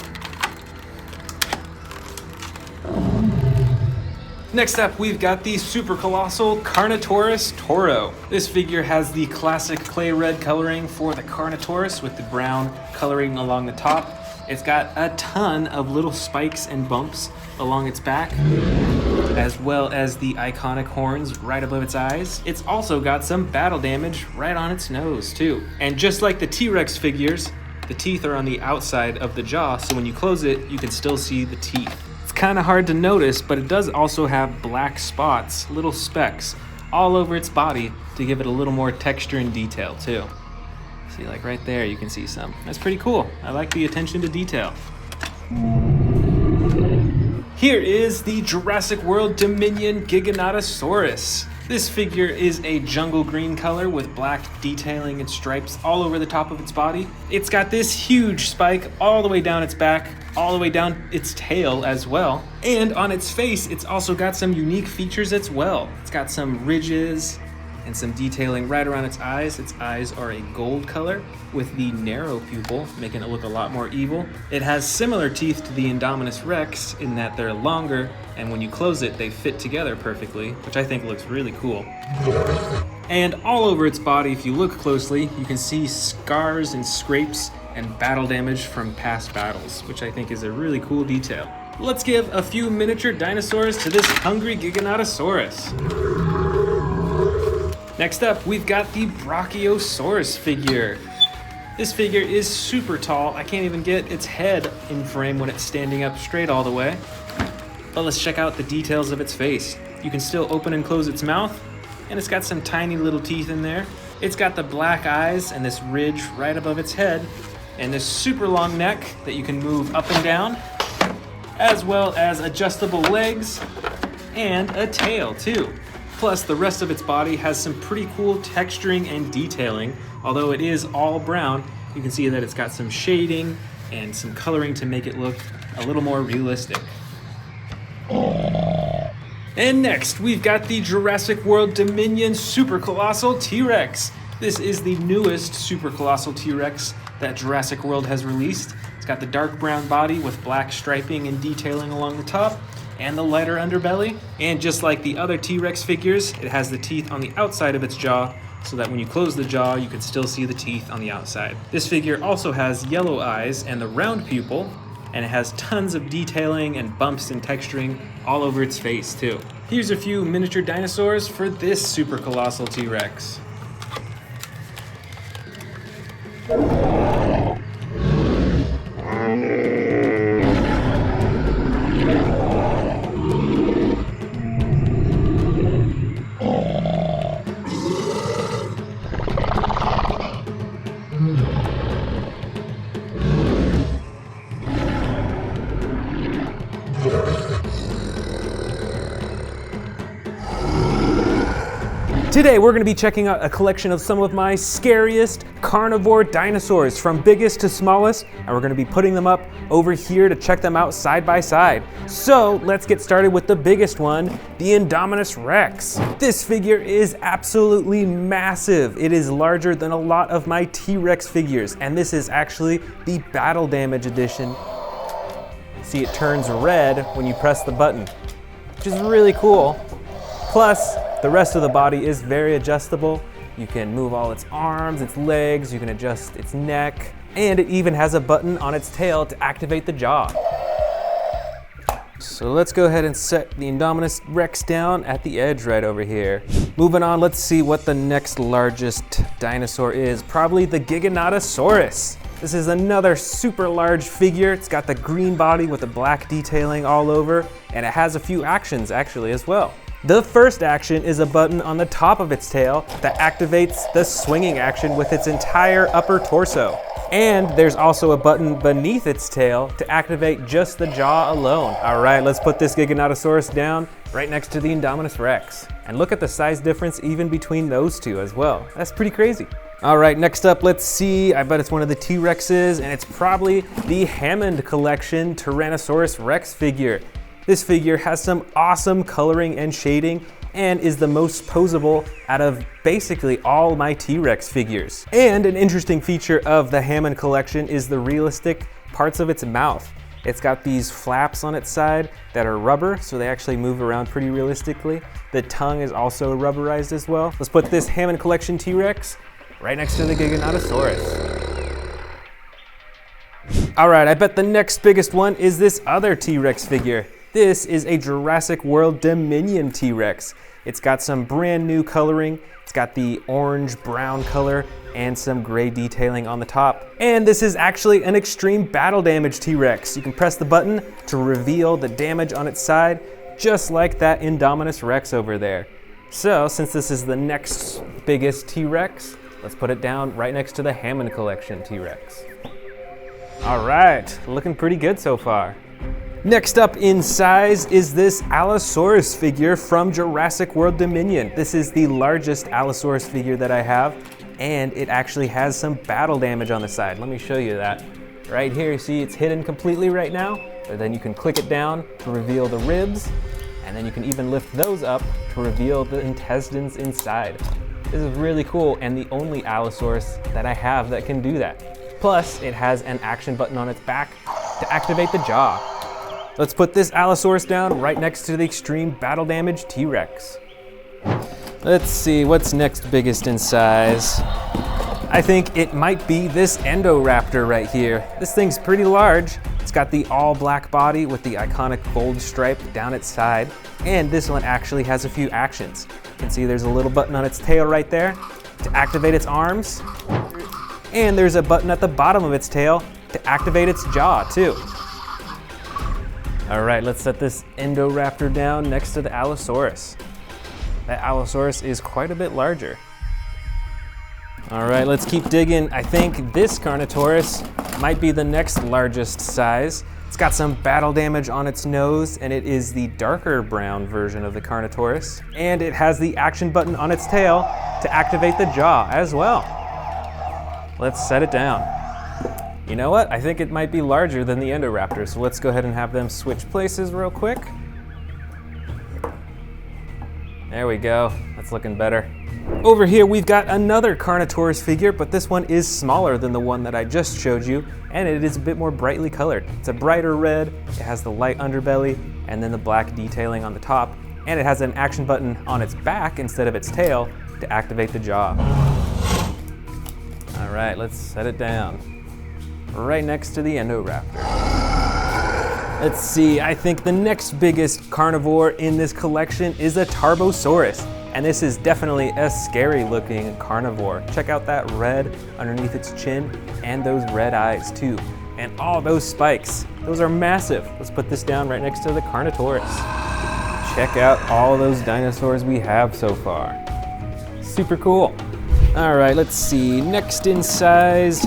Next up, we've got the super colossal Carnotaurus Toro. This figure has the classic clay red coloring for the Carnotaurus with the brown coloring along the top. It's got a ton of little spikes and bumps along its back, as well as the iconic horns right above its eyes. It's also got some battle damage right on its nose too. And just like the T-Rex figures, the teeth are on the outside of the jaw, so when you close it, you can still see the teeth. It's kind of hard to notice, but it does also have black spots, little specks, all over its body to give it a little more texture and detail too. See, like right there, you can see some. That's pretty cool. I like the attention to detail. Here is the Jurassic World Dominion Giganotosaurus. This figure is a jungle green color with black detailing and stripes all over the top of its body. It's got this huge spike all the way down its back, all the way down its tail as well. And on its face, it's also got some unique features as well. It's got some ridges and some detailing right around its eyes. Its eyes are a gold color with the narrow pupil, making it look a lot more evil. It has similar teeth to the Indominus Rex in that they're longer, and when you close it, they fit together perfectly, which I think looks really cool. And all over its body, if you look closely, you can see scars and scrapes and battle damage from past battles, which I think is a really cool detail. Let's give a few miniature dinosaurs to this hungry Giganotosaurus. Next up, we've got the Brachiosaurus figure. This figure is super tall. I can't even get its head in frame when it's standing up straight all the way. But let's check out the details of its face. You can still open and close its mouth, and it's got some tiny little teeth in there. It's got the black eyes and this ridge right above its head, and this super long neck that you can move up and down, as well as adjustable legs and a tail too. Plus, the rest of its body has some pretty cool texturing and detailing. Although it is all brown, you can see that it's got some shading and some coloring to make it look a little more realistic. And next, we've got the Jurassic World Dominion Super Colossal T-Rex. This is the newest Super Colossal T-Rex that Jurassic World has released. It's got the dark brown body with black striping and detailing along the top, and the lighter underbelly. And just like the other T-Rex figures, it has the teeth on the outside of its jaw, so that when you close the jaw, you can still see the teeth on the outside. This figure also has yellow eyes and the round pupil, and it has tons of detailing and bumps and texturing all over its face too. Here's a few miniature dinosaurs for this Super Colossal T-Rex. Today we're going to be checking out a collection of some of my scariest carnivore dinosaurs from biggest to smallest, and we're going to be putting them up over here to check them out side by side. So let's get started with the biggest one, the Indominus Rex. This figure is absolutely massive. It is larger than a lot of my T-Rex figures, and this is actually the battle damage edition. See, it turns red when you press the button, which is really cool. Plus, the rest of the body is very adjustable. You can move all its arms, its legs, you can adjust its neck, and it even has a button on its tail to activate the jaw. So let's go ahead and set the Indominus Rex down at the edge right over here. Moving on, let's see what the next largest dinosaur is. Probably the Giganotosaurus. This is another super large figure. It's got the green body with the black detailing all over, and it has a few actions actually as well. The first action is a button on the top of its tail that activates the swinging action with its entire upper torso. And there's also a button beneath its tail to activate just the jaw alone. All right, let's put this Giganotosaurus down right next to the Indominus Rex. And look at the size difference even between those two as well. That's pretty crazy. All right, next up, let's see. I bet it's one of the T-Rexes, and it's probably the Hammond Collection Tyrannosaurus Rex figure. This figure has some awesome coloring and shading and is the most posable out of basically all my T-Rex figures. And an interesting feature of the Hammond collection is the realistic parts of its mouth. It's got these flaps on its side that are rubber, so they actually move around pretty realistically. The tongue is also rubberized as well. Let's put this Hammond collection T-Rex right next to the Giganotosaurus. All right, I bet the next biggest one is this other T-Rex figure. This is a Jurassic World Dominion T-Rex. It's got some brand new coloring. It's got the orange-brown color and some gray detailing on the top. And this is actually an extreme battle damage T-Rex. You can press the button to reveal the damage on its side, just like that Indominus Rex over there. So, since this is the next biggest T-Rex, let's put it down right next to the Hammond Collection T-Rex. All right, looking pretty good so far. Next up in size is this Allosaurus figure from Jurassic World Dominion. This is the largest Allosaurus figure that I have, and it actually has some battle damage on the side. Let me show you that. Right here, you see it's hidden completely right now, but then you can click it down to reveal the ribs, and then you can even lift those up to reveal the intestines inside. This is really cool, and the only Allosaurus that I have that can do that. Plus, it has an action button on its back to activate the jaw. Let's put this Allosaurus down right next to the extreme battle damage T-Rex. Let's see, what's next biggest in size? I think it might be this Indoraptor right here. This thing's pretty large. It's got the all black body with the iconic gold stripe down its side. And this one actually has a few actions. You can see there's a little button on its tail right there to activate its arms. And there's a button at the bottom of its tail to activate its jaw too. All right, let's set this Indoraptor down next to the Allosaurus. That Allosaurus is quite a bit larger. All right, let's keep digging. I think this Carnotaurus might be the next largest size. It's got some battle damage on its nose, and it is the darker brown version of the Carnotaurus. And it has the action button on its tail to activate the jaw as well. Let's set it down. You know what? I think it might be larger than the Indoraptor, so let's go ahead and have them switch places real quick. There we go, that's looking better. Over here we've got another Carnotaurus figure, but this one is smaller than the one that I just showed you, and it is a bit more brightly colored. It's a brighter red, it has the light underbelly, and then the black detailing on the top, and it has an action button on its back instead of its tail to activate the jaw. All right, let's set it down. Right next to the Indoraptor. Let's see, I think the next biggest carnivore in this collection is a Tarbosaurus. And this is definitely a scary looking carnivore. Check out that red underneath its chin and those red eyes too. And all those spikes, those are massive. Let's put this down right next to the Carnotaurus. Check out all those dinosaurs we have so far. Super cool. All right, let's see, next in size,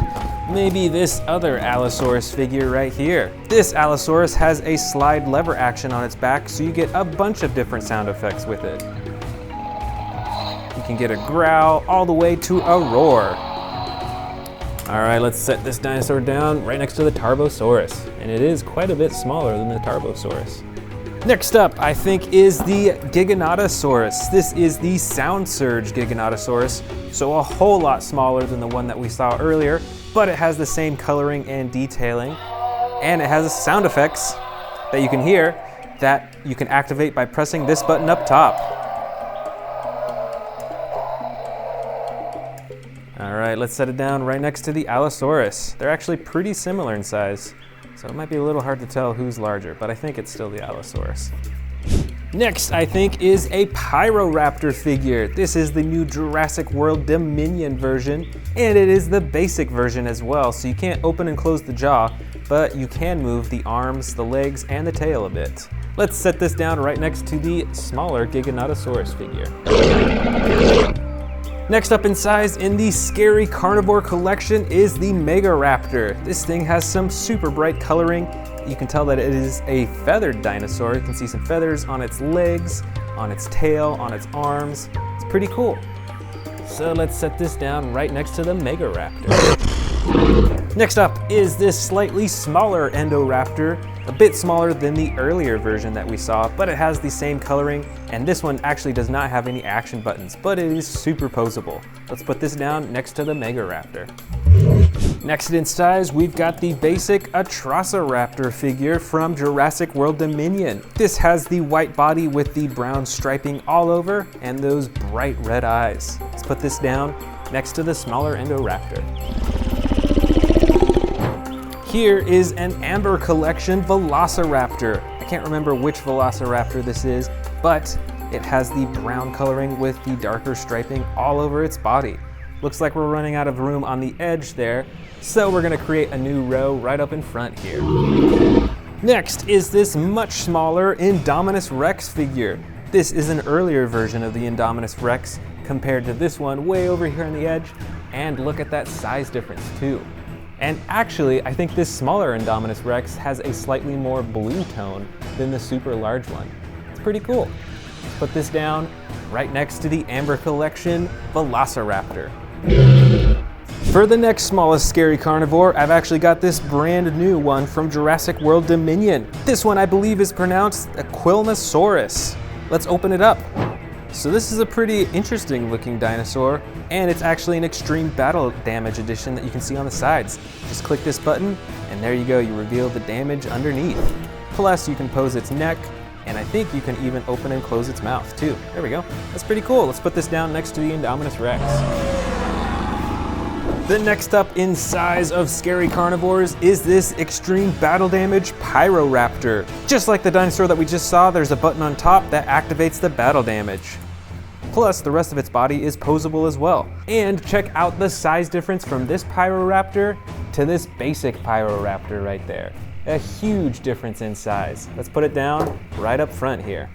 maybe this other Allosaurus figure right here. This Allosaurus has a slide lever action on its back, so you get a bunch of different sound effects with it. You can get a growl all the way to a roar. All right, let's set this dinosaur down right next to the Tarbosaurus. And it is quite a bit smaller than the Tarbosaurus. Next up, I think, is the Giganotosaurus. This is the Sound Surge Giganotosaurus, so a whole lot smaller than the one that we saw earlier, but it has the same coloring and detailing, and it has sound effects that you can hear that you can activate by pressing this button up top. All right, let's set it down right next to the Allosaurus. They're actually pretty similar in size, so it might be a little hard to tell who's larger, but I think it's still the Allosaurus. Next, I think, is a Pyroraptor figure. This is the new Jurassic World Dominion version, and it is the basic version as well, so you can't open and close the jaw, but you can move the arms, the legs, and the tail a bit. Let's set this down right next to the smaller Giganotosaurus figure. Next up in size in the Scary Carnivore collection is the Megaraptor. This thing has some super bright coloring. You can tell that it is a feathered dinosaur. You can see some feathers on its legs, on its tail, on its arms. It's pretty cool. So let's set this down right next to the Megaraptor. Next up is this slightly smaller Indoraptor, a bit smaller than the earlier version that we saw, but it has the same coloring, and this one actually does not have any action buttons, but it is superposable. Let's put this down next to the Megaraptor. Next in size, we've got the basic Atrociraptor figure from Jurassic World Dominion. This has the white body with the brown striping all over and those bright red eyes. Let's put this down next to the smaller Indoraptor. Here is an Amber Collection Velociraptor. I can't remember which Velociraptor this is, but it has the brown coloring with the darker striping all over its body. Looks like we're running out of room on the edge there, so we're gonna create a new row right up in front here. Next is this much smaller Indominus Rex figure. This is an earlier version of the Indominus Rex compared to this one way over here on the edge, and look at that size difference too. And actually, I think this smaller Indominus Rex has a slightly more blue tone than the super large one. It's pretty cool. Let's put this down right next to the Amber Collection Velociraptor. For the next smallest scary carnivore, I've actually got this brand new one from Jurassic World Dominion. This one I believe is pronounced Quilnosaurus. Let's open it up. So this is a pretty interesting looking dinosaur, and it's actually an extreme battle damage edition that you can see on the sides. Just click this button, and there you go, you reveal the damage underneath. Plus you can pose its neck, and I think you can even open and close its mouth too. There we go, that's pretty cool. Let's put this down next to the Indominus Rex. The next up in size of scary carnivores is this extreme battle damage Pyroraptor. Just like the dinosaur that we just saw, there's a button on top that activates the battle damage. Plus, the rest of its body is posable as well. And check out the size difference from this Pyroraptor to this basic Pyroraptor right there. A huge difference in size. Let's put it down right up front here.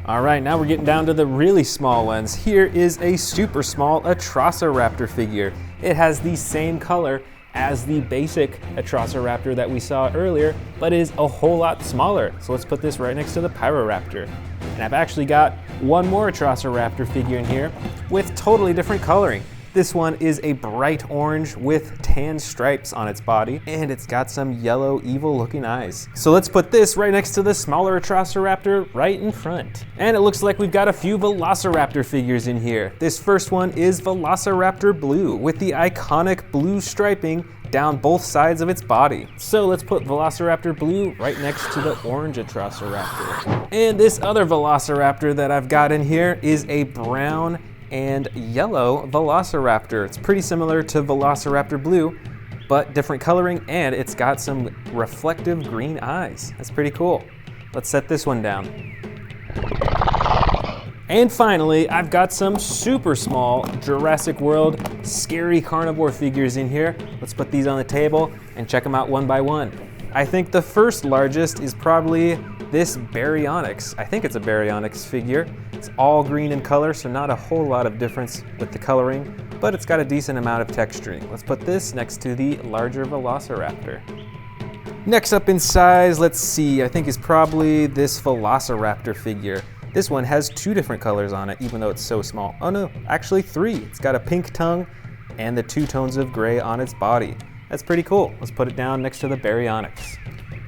All right, now we're getting down to the really small ones. Here is a super small Atrociraptor figure. It has the same color as the basic Atrociraptor that we saw earlier, but is a whole lot smaller. So let's put this right next to the Pyroraptor. And I've actually got one more Atrociraptor figure in here with totally different coloring. This one is a bright orange with tan stripes on its body, and it's got some yellow, evil looking eyes. So let's put this right next to the smaller Atrociraptor right in front. And it looks like we've got a few Velociraptor figures in here. This first one is Velociraptor Blue with the iconic blue striping down both sides of its body. So let's put Velociraptor Blue right next to the orange Atrociraptor. And this other Velociraptor that I've got in here is a brown and yellow Velociraptor. It's pretty similar to Velociraptor Blue, but different coloring, and it's got some reflective green eyes. That's pretty cool. Let's set this one down. And finally, I've got some super small Jurassic World scary carnivore figures in here. Let's put these on the table and check them out one by one. I think the first largest is probably this Baryonyx. I think it's a Baryonyx figure. It's all green in color, so not a whole lot of difference with the coloring, but it's got a decent amount of texturing. Let's put this next to the larger Velociraptor. Next up in size, let's see, I think is probably this Velociraptor figure. This one has two different colors on it, even though it's so small. Oh no, actually three. It's got a pink tongue and the two tones of gray on its body. That's pretty cool. Let's put it down next to the Baryonyx.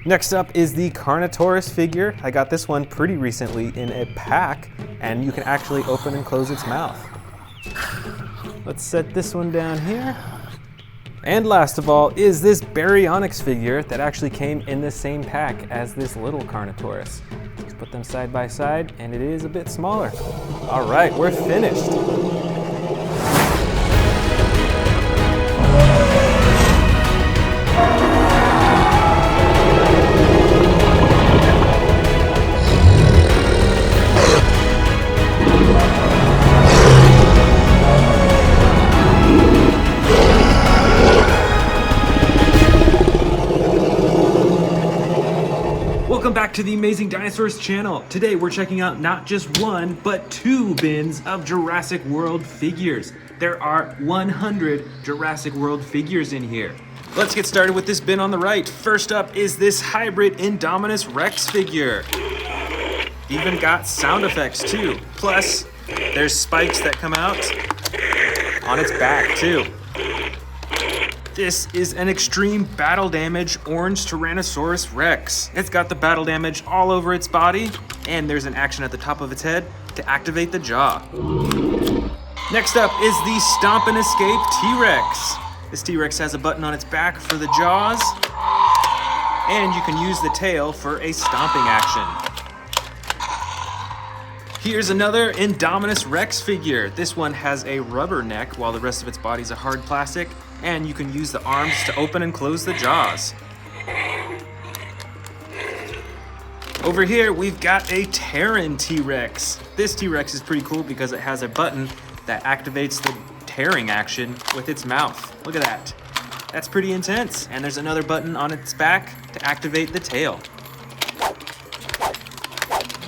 Next up is the Carnotaurus figure. I got this one pretty recently in a pack, and you can actually open and close its mouth. Let's set this one down here. And last of all is this Baryonyx figure that actually came in the same pack as this little Carnotaurus. Let's put them side by side, and it is a bit smaller. All right, we're finished. Welcome back to the Amazing Dinosaurs channel. Today we're checking out not just one, but two bins of Jurassic World figures. There are 100 Jurassic World figures in here. Let's get started with this bin on the right. First up is this hybrid Indominus Rex figure. Even got sound effects too. Plus, there's spikes that come out on its back too. This is an extreme battle damage orange Tyrannosaurus Rex. It's got the battle damage all over its body, and there's an action at the top of its head to activate the jaw. Next up is the Stomp and Escape T-Rex. This T-Rex has a button on its back for the jaws, and you can use the tail for a stomping action. Here's another Indominus Rex figure. This one has a rubber neck while the rest of its body is a hard plastic, and you can use the arms to open and close the jaws. Over here, we've got a Terran T-Rex. This T-Rex is pretty cool because it has a button that activates the tearing action with its mouth. Look at that. That's pretty intense. And there's another button on its back to activate the tail.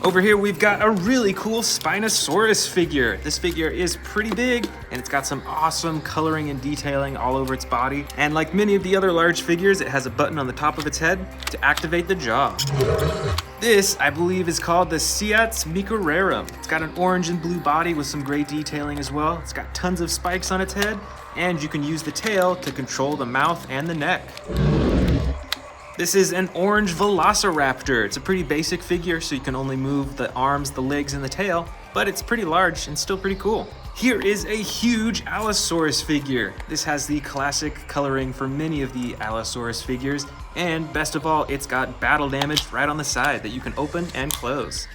Over here we've got a really cool Spinosaurus figure. This figure is pretty big and it's got some awesome coloring and detailing all over its body. And like many of the other large figures, it has a button on the top of its head to activate the jaw. This, I believe, is called the Ciats Microrarum. It's got an orange and blue body with some gray detailing as well. It's got tons of spikes on its head, and you can use the tail to control the mouth and the neck. This is an orange Velociraptor. It's a pretty basic figure, so you can only move the arms, the legs, and the tail, but it's pretty large and still pretty cool. Here is a huge Allosaurus figure. This has the classic coloring for many of the Allosaurus figures, and best of all, it's got battle damage right on the side that you can open and close.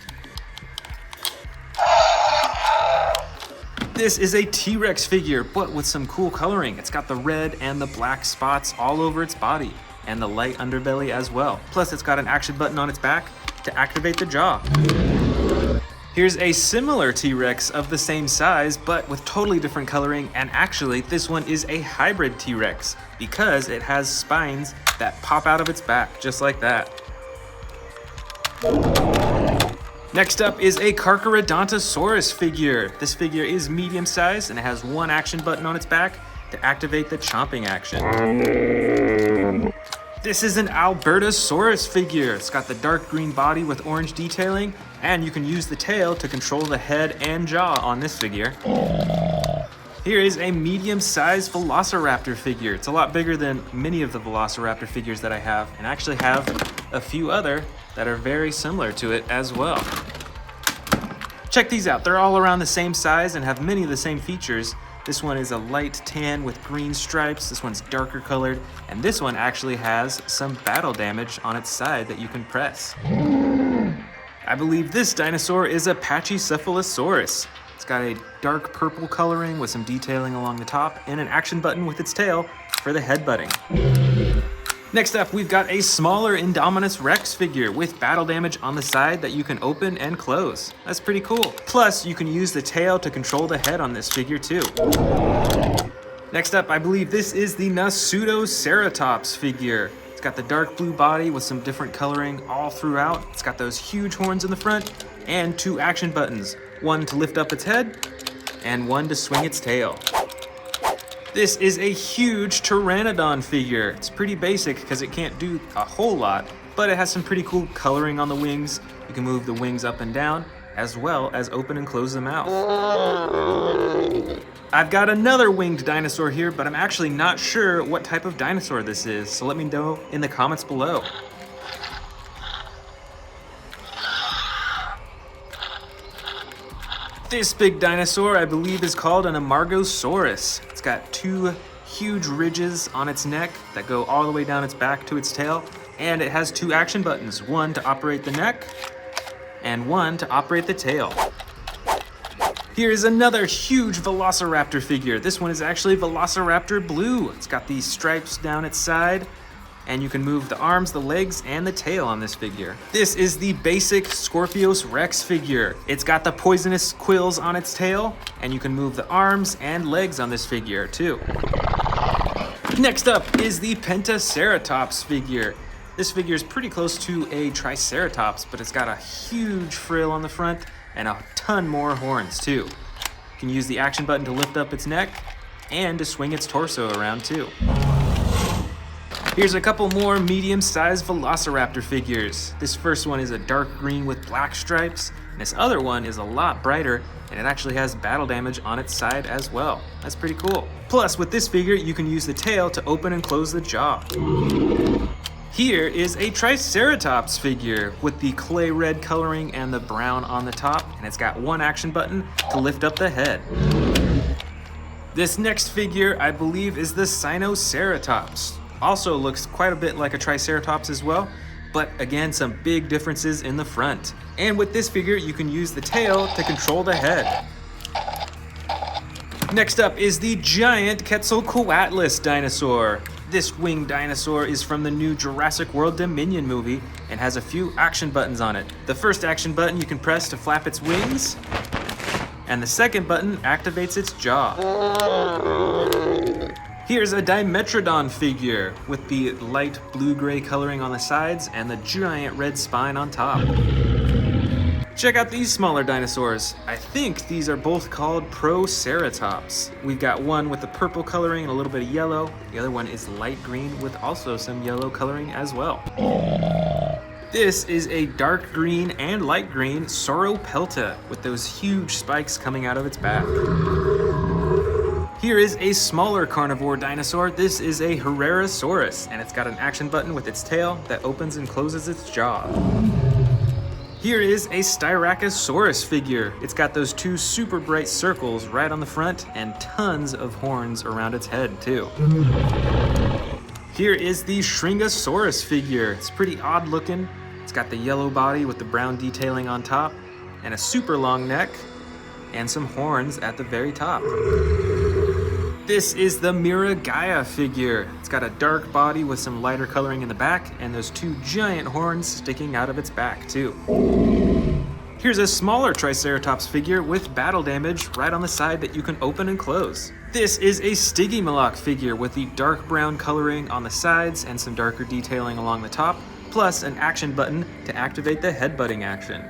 This is a T-Rex figure, but with some cool coloring. It's got the red and the black spots all over its body, and the light underbelly as well. Plus, it's got an action button on its back to activate the jaw. Here's a similar T-Rex of the same size, but with totally different coloring, and actually, this one is a hybrid T-Rex because it has spines that pop out of its back, just like that. Next up is a Carcharodontosaurus figure. This figure is medium sized and it has one action button on its back to activate the chomping action. This is an Albertosaurus figure. It's got the dark green body with orange detailing, and you can use the tail to control the head and jaw on this figure. Here is a medium-sized Velociraptor figure. It's a lot bigger than many of the Velociraptor figures that I have, and I actually have a few other that are very similar to it as well. Check these out. They're all around the same size and have many of the same features. This one is a light tan with green stripes. This one's darker colored, and this one actually has some battle damage on its side that you can press. I believe this dinosaur is a Pachycephalosaurus. It's got a dark purple coloring with some detailing along the top and an action button with its tail for the headbutting. Next up, we've got a smaller Indominus Rex figure with battle damage on the side that you can open and close. That's pretty cool. Plus, you can use the tail to control the head on this figure too. Next up, I believe this is the Nasutoceratops figure. It's got the dark blue body with some different coloring all throughout. It's got those huge horns in the front and two action buttons. One to lift up its head and one to swing its tail. This is a huge Pteranodon figure. It's pretty basic because it can't do a whole lot, but it has some pretty cool coloring on the wings. You can move the wings up and down, as well as open and close the mouth. I've got another winged dinosaur here, but I'm actually not sure what type of dinosaur this is, so let me know in the comments below. This big dinosaur, I believe, is called an Amargosaurus. It's got two huge ridges on its neck that go all the way down its back to its tail, and it has two action buttons, one to operate the neck and one to operate the tail. Here's another huge Velociraptor figure. This one is actually Velociraptor Blue. It's got these stripes down its side, and you can move the arms, the legs, and the tail on this figure. This is the basic Scorpius Rex figure. It's got the poisonous quills on its tail, and you can move the arms and legs on this figure too. Next up is the Pentaceratops figure. This figure is pretty close to a Triceratops, but it's got a huge frill on the front and a ton more horns too. You can use the action button to lift up its neck and to swing its torso around too. Here's a couple more medium-sized Velociraptor figures. This first one is a dark green with black stripes, and this other one is a lot brighter, and it actually has battle damage on its side as well. That's pretty cool. Plus, with this figure, you can use the tail to open and close the jaw. Here is a Triceratops figure with the clay red coloring and the brown on the top, and it's got one action button to lift up the head. This next figure, I believe, is the Sinoceratops. Also looks quite a bit like a Triceratops as well, but again, some big differences in the front. And with this figure, you can use the tail to control the head. Next up is the giant Quetzalcoatlus dinosaur. This winged dinosaur is from the new Jurassic World Dominion movie and has a few action buttons on it. The first action button you can press to flap its wings, and the second button activates its jaw. Here's a Dimetrodon figure with the light blue-gray coloring on the sides and the giant red spine on top. Check out these smaller dinosaurs. I think these are both called Proceratops. We've got one with the purple coloring and a little bit of yellow. The other one is light green with also some yellow coloring as well. This is a dark green and light green Sauropelta with those huge spikes coming out of its back. Here is a smaller carnivore dinosaur. This is a Herrerasaurus, and it's got an action button with its tail that opens and closes its jaw. Here is a Styracosaurus figure. It's got those two super bright circles right on the front and tons of horns around its head too. Here is the Shringosaurus figure. It's pretty odd looking. It's got the yellow body with the brown detailing on top and a super long neck and some horns at the very top. This is the Miragaia figure. It's got a dark body with some lighter coloring in the back and those two giant horns sticking out of its back too. Here's a smaller Triceratops figure with battle damage right on the side that you can open and close. This is a Stygimoloch figure with the dark brown coloring on the sides and some darker detailing along the top, plus an action button to activate the headbutting action.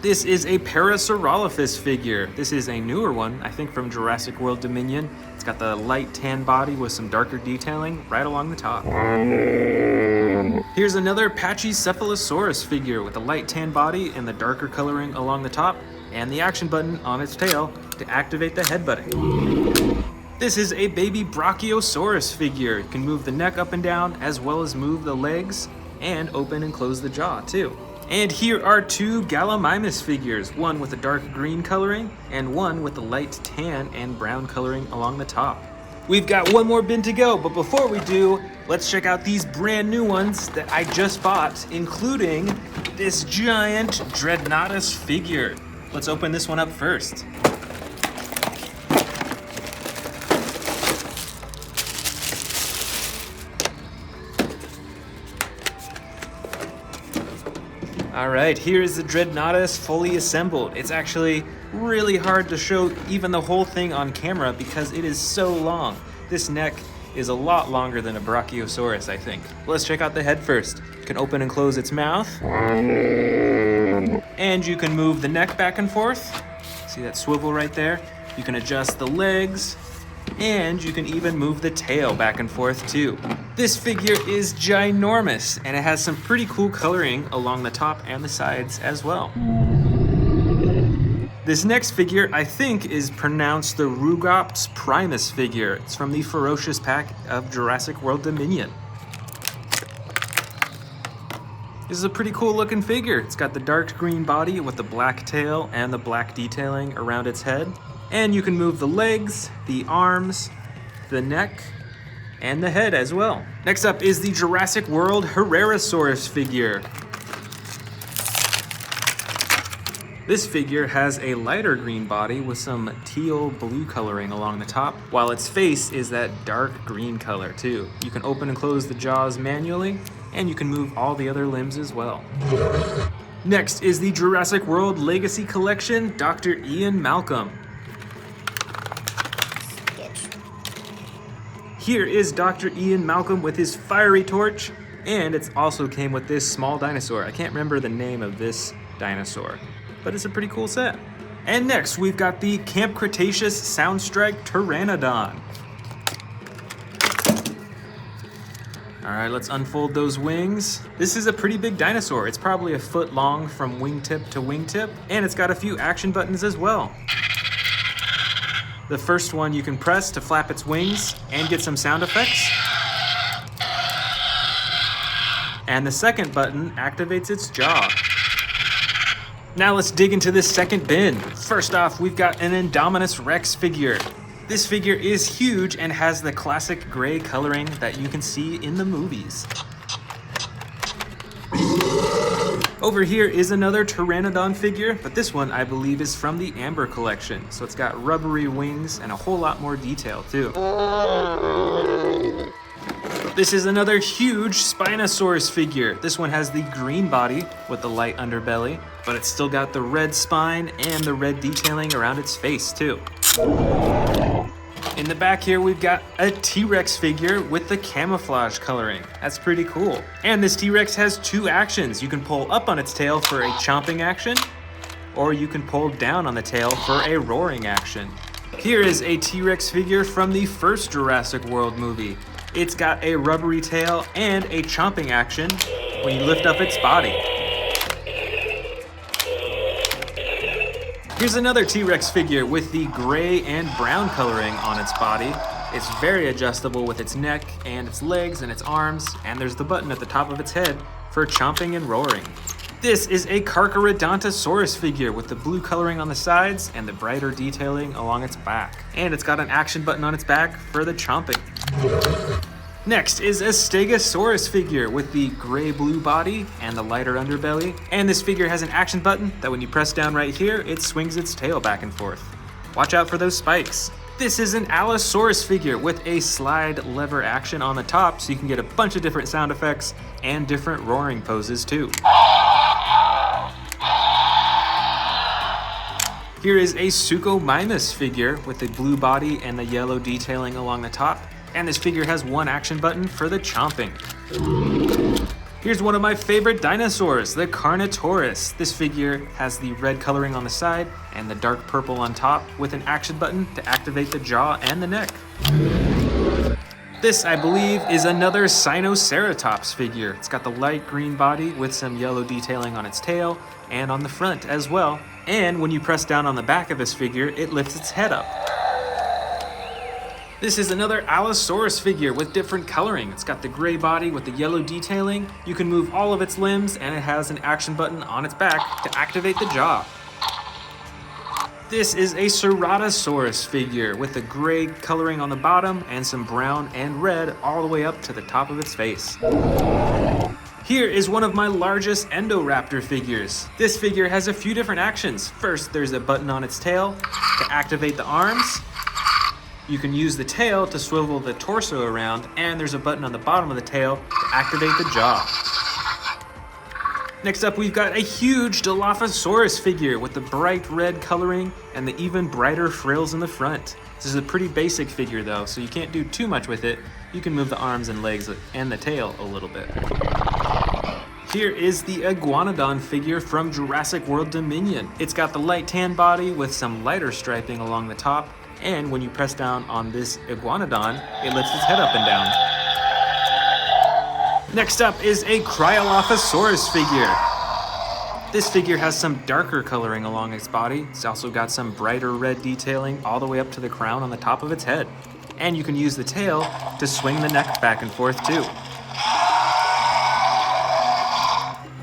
This is a Parasaurolophus figure. This is a newer one, I think from Jurassic World Dominion. It's got the light tan body with some darker detailing right along the top. Here's another Pachycephalosaurus figure with a light tan body and the darker coloring along the top, and the action button on its tail to activate the headbutting. This is a baby Brachiosaurus figure. It can move the neck up and down as well as move the legs and open and close the jaw too. And here are two Gallimimus figures, one with a dark green coloring and one with a light tan and brown coloring along the top. We've got one more bin to go, but before we do, let's check out these brand new ones that I just bought, including this giant Dreadnoughtus figure. Let's open this one up first. All right, here is the Dreadnoughtus fully assembled. It's actually really hard to show even the whole thing on camera because it is so long. This neck is a lot longer than a Brachiosaurus, I think. Let's check out the head first. You can open and close its mouth. And you can move the neck back and forth. See that swivel right there? You can adjust the legs. And you can even move the tail back and forth too. This figure is ginormous, and it has some pretty cool coloring along the top and the sides as well. This next figure, I think, is pronounced the Rugops Primus figure. It's from the Ferocious pack of Jurassic World Dominion. This is a pretty cool looking figure. It's got the dark green body with the black tail and the black detailing around its head. And you can move the legs, the arms, the neck, and the head as well. Next up is the Jurassic World Herrerasaurus figure. This figure has a lighter green body with some teal blue coloring along the top, while its face is that dark green color too. You can open and close the jaws manually, and you can move all the other limbs as well. Next is the Jurassic World Legacy Collection, Dr. Ian Malcolm. Here is Dr. Ian Malcolm with his fiery torch, and it also came with this small dinosaur. I can't remember the name of this dinosaur, but it's a pretty cool set. And next, we've got the Camp Cretaceous Soundstrike Pteranodon. All right, let's unfold those wings. This is a pretty big dinosaur. It's probably a foot long from wingtip to wingtip, and it's got a few action buttons as well. The first one you can press to flap its wings and get some sound effects. And the second button activates its jaw. Now let's dig into this second bin. First off, we've got an Indominus Rex figure. This figure is huge and has the classic gray coloring that you can see in the movies. Over here is another Pteranodon figure, but this one I believe is from the Amber collection. So it's got rubbery wings and a whole lot more detail too. This is another huge Spinosaurus figure. This one has the green body with the light underbelly, but it's still got the red spine and the red detailing around its face too. In the back here, we've got a T-Rex figure with the camouflage coloring. That's pretty cool. And this T-Rex has two actions. You can pull up on its tail for a chomping action, or you can pull down on the tail for a roaring action. Here is a T-Rex figure from the first Jurassic World movie. It's got a rubbery tail and a chomping action when you lift up its body. Here's another T-Rex figure with the gray and brown coloring on its body. It's very adjustable with its neck and its legs and its arms, and there's the button at the top of its head for chomping and roaring. This is a Carcharodontosaurus figure with the blue coloring on the sides and the brighter detailing along its back. And it's got an action button on its back for the chomping. Next is a Stegosaurus figure with the gray-blue body and the lighter underbelly. And this figure has an action button that when you press down right here, it swings its tail back and forth. Watch out for those spikes. This is an Allosaurus figure with a slide lever action on the top, so you can get a bunch of different sound effects and different roaring poses too. Here is a Suchomimus figure with the blue body and the yellow detailing along the top. And this figure has one action button for the chomping. Here's one of my favorite dinosaurs, the Carnotaurus. This figure has the red coloring on the side and the dark purple on top with an action button to activate the jaw and the neck. This, I believe, is another Sinoceratops figure. It's got the light green body with some yellow detailing on its tail and on the front as well. And when you press down on the back of this figure, it lifts its head up. This is another Allosaurus figure with different coloring. It's got the gray body with the yellow detailing. You can move all of its limbs, and it has an action button on its back to activate the jaw. This is a Ceratosaurus figure with the gray coloring on the bottom and some brown and red all the way up to the top of its face. Here is one of my largest Indoraptor figures. This figure has a few different actions. First, there's a button on its tail to activate the arms. You can use the tail to swivel the torso around, and there's a button on the bottom of the tail to activate the jaw. Next up, we've got a huge Dilophosaurus figure with the bright red coloring and the even brighter frills in the front. This is a pretty basic figure though, so you can't do too much with it. You can move the arms and legs and the tail a little bit. Here is the Iguanodon figure from Jurassic World Dominion. It's got the light tan body with some lighter striping along the top, and when you press down on this Iguanodon, it lifts its head up and down. Next up is a Cryolophosaurus figure. This figure has some darker coloring along its body. It's also got some brighter red detailing all the way up to the crown on the top of its head. And you can use the tail to swing the neck back and forth too.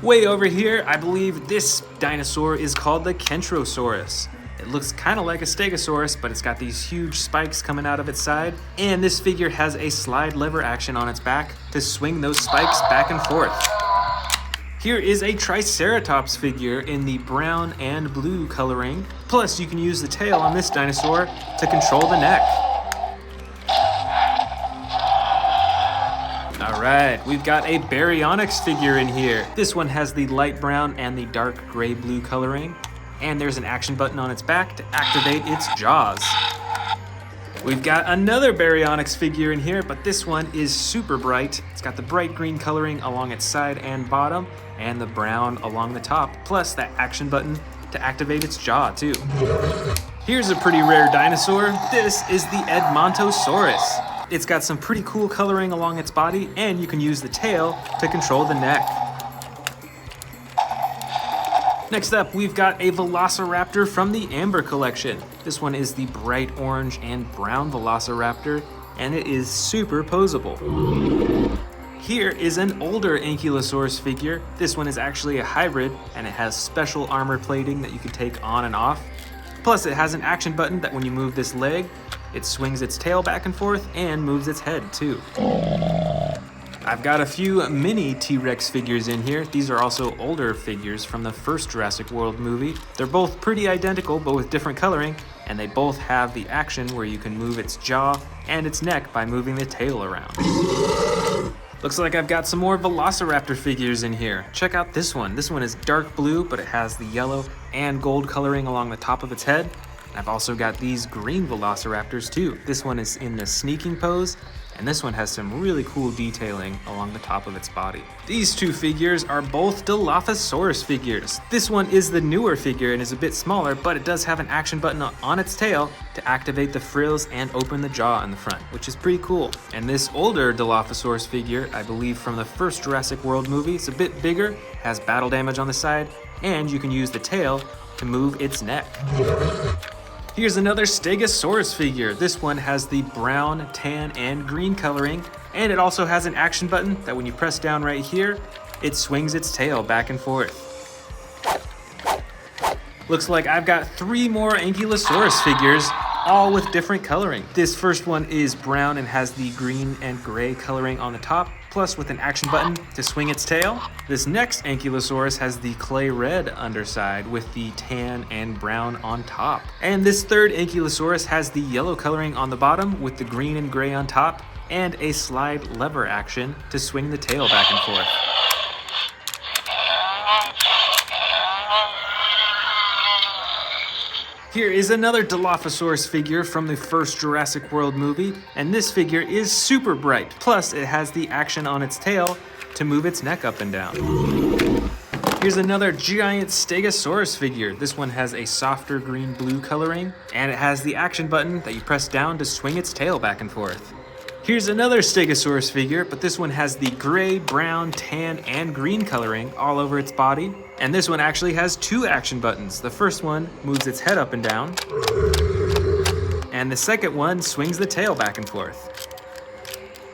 Way over here, I believe this dinosaur is called the Kentrosaurus. It looks kind of like a Stegosaurus, but it's got these huge spikes coming out of its side. And this figure has a slide lever action on its back to swing those spikes back and forth. Here is a Triceratops figure in the brown and blue coloring. Plus, you can use the tail on this dinosaur to control the neck. All right, we've got a Baryonyx figure in here. This one has the light brown and the dark gray blue coloring. And there's an action button on its back to activate its jaws. We've got another Baryonyx figure in here, but this one is super bright. It's got the bright green coloring along its side and bottom, and the brown along the top, plus that action button to activate its jaw too. Here's a pretty rare dinosaur. This is the Edmontosaurus. It's got some pretty cool coloring along its body, and you can use the tail to control the neck. Next up, we've got a Velociraptor from the Amber collection. This one is the bright orange and brown Velociraptor, and it is super posable. Here is an older Ankylosaurus figure. This one is actually a hybrid, and it has special armor plating that you can take on and off. Plus, it has an action button that when you move this leg, it swings its tail back and forth and moves its head too. I've got a few mini T-Rex figures in here. These are also older figures from the first Jurassic World movie. They're both pretty identical, but with different coloring, and they both have the action where you can move its jaw and its neck by moving the tail around. Looks like I've got some more Velociraptor figures in here. Check out this one. This one is dark blue, but it has the yellow and gold coloring along the top of its head. I've also got these green Velociraptors too. This one is in the sneaking pose, and this one has some really cool detailing along the top of its body. These two figures are both Dilophosaurus figures. This one is the newer figure and is a bit smaller, but it does have an action button on its tail to activate the frills and open the jaw in the front, which is pretty cool. And this older Dilophosaurus figure, I believe from the first Jurassic World movie, it's a bit bigger, has battle damage on the side, and you can use the tail to move its neck. Here's another Stegosaurus figure. This one has the brown, tan, and green coloring, and it also has an action button that when you press down right here, it swings its tail back and forth. Looks like I've got 3 more Ankylosaurus figures, all with different coloring. This first one is brown and has the green and gray coloring on the top, plus with an action button to swing its tail. This next Ankylosaurus has the clay red underside with the tan and brown on top. And this third Ankylosaurus has the yellow coloring on the bottom with the green and gray on top, and a slide lever action to swing the tail back and forth. Here is another Dilophosaurus figure from the first Jurassic World movie, and this figure is super bright. Plus, it has the action on its tail to move its neck up and down. Here's another giant Stegosaurus figure. This one has a softer green-blue coloring, and it has the action button that you press down to swing its tail back and forth. Here's another Stegosaurus figure, but this one has the gray, brown, tan, and green coloring all over its body. And this one actually has 2 action buttons. The first one moves its head up and down, and the second one swings the tail back and forth.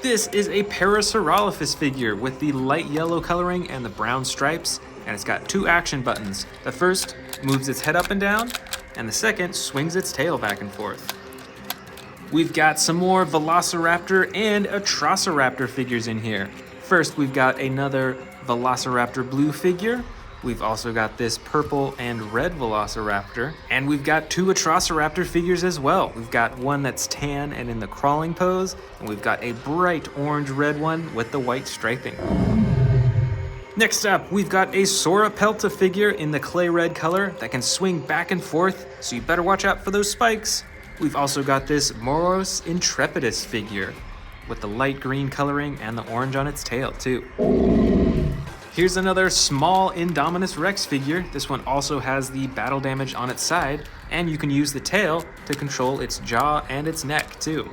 This is a Parasaurolophus figure with the light yellow coloring and the brown stripes, and it's got 2 action buttons. The first moves its head up and down, and the second swings its tail back and forth. We've got some more Velociraptor and Atrociraptor figures in here. First, we've got another Velociraptor blue figure. We've also got this purple and red Velociraptor. And we've got 2 Atrociraptor figures as well. We've got one that's tan and in the crawling pose, and we've got a bright orange-red one with the white striping. Next up, we've got a Sauropelta figure in the clay red color that can swing back and forth, so you better watch out for those spikes. We've also got this Moros Intrepidus figure with the light green coloring and the orange on its tail too. Here's another small Indominus Rex figure. This one also has the battle damage on its side, and you can use the tail to control its jaw and its neck too.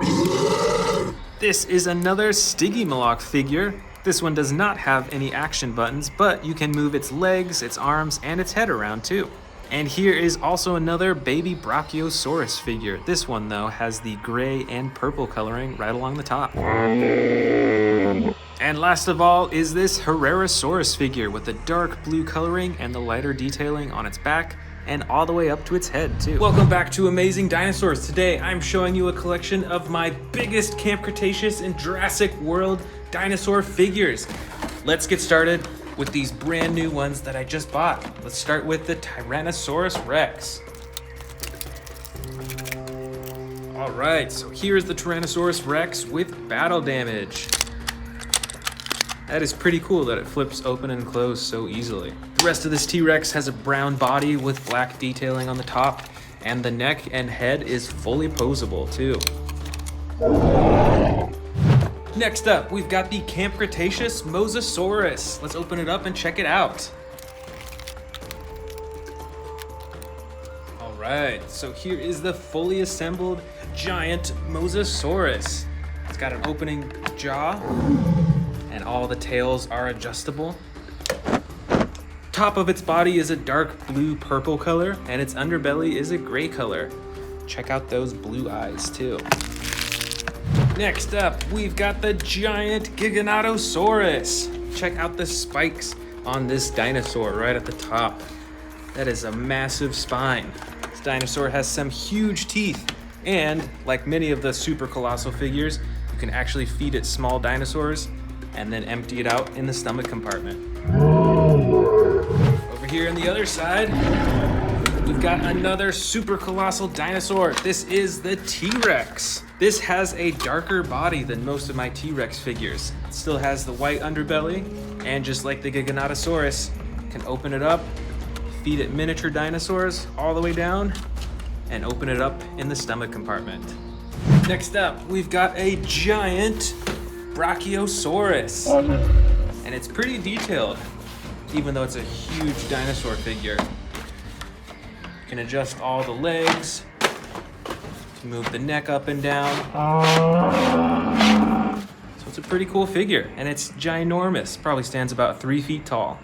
This is another Stygimoloch figure. This one does not have any action buttons, but you can move its legs, its arms, and its head around too. And here is also another baby Brachiosaurus figure. This one, though, has the gray and purple coloring right along the top. And last of all is this Herrerasaurus figure with the dark blue coloring and the lighter detailing on its back and all the way up to its head, too. Welcome back to Amazing Dinosaurs. Today, I'm showing you a collection of my biggest Camp Cretaceous and Jurassic World dinosaur figures. Let's get started with these brand new ones that I just bought. Let's start with the Tyrannosaurus Rex. All right, so here's the Tyrannosaurus Rex with battle damage. That is pretty cool that it flips open and closed so easily. The rest of this T-Rex has a brown body with black detailing on the top, and the neck and head is fully posable too. Next up, we've got the Camp Cretaceous Mosasaurus. Let's open it up and check it out. All right, so here is the fully assembled giant Mosasaurus. It's got an opening jaw, and all the tails are adjustable. Top of its body is a dark blue-purple color, and its underbelly is a gray color. Check out those blue eyes too. Next up, we've got the giant Giganotosaurus. Check out the spikes on this dinosaur right at the top. That is a massive spine. This dinosaur has some huge teeth, and like many of the super colossal figures, you can actually feed it small dinosaurs and then empty it out in the stomach compartment. Over here on the other side, we've got another super colossal dinosaur. This is the T-Rex. This has a darker body than most of my T-Rex figures. It still has the white underbelly, and just like the Giganotosaurus, you can open it up, feed it miniature dinosaurs all the way down, and open it up in the stomach compartment. Next up, we've got a giant Brachiosaurus. And it's pretty detailed, even though it's a huge dinosaur figure. You can adjust all the legs to move the neck up and down. So it's a pretty cool figure, and it's ginormous. Probably stands about 3 feet tall.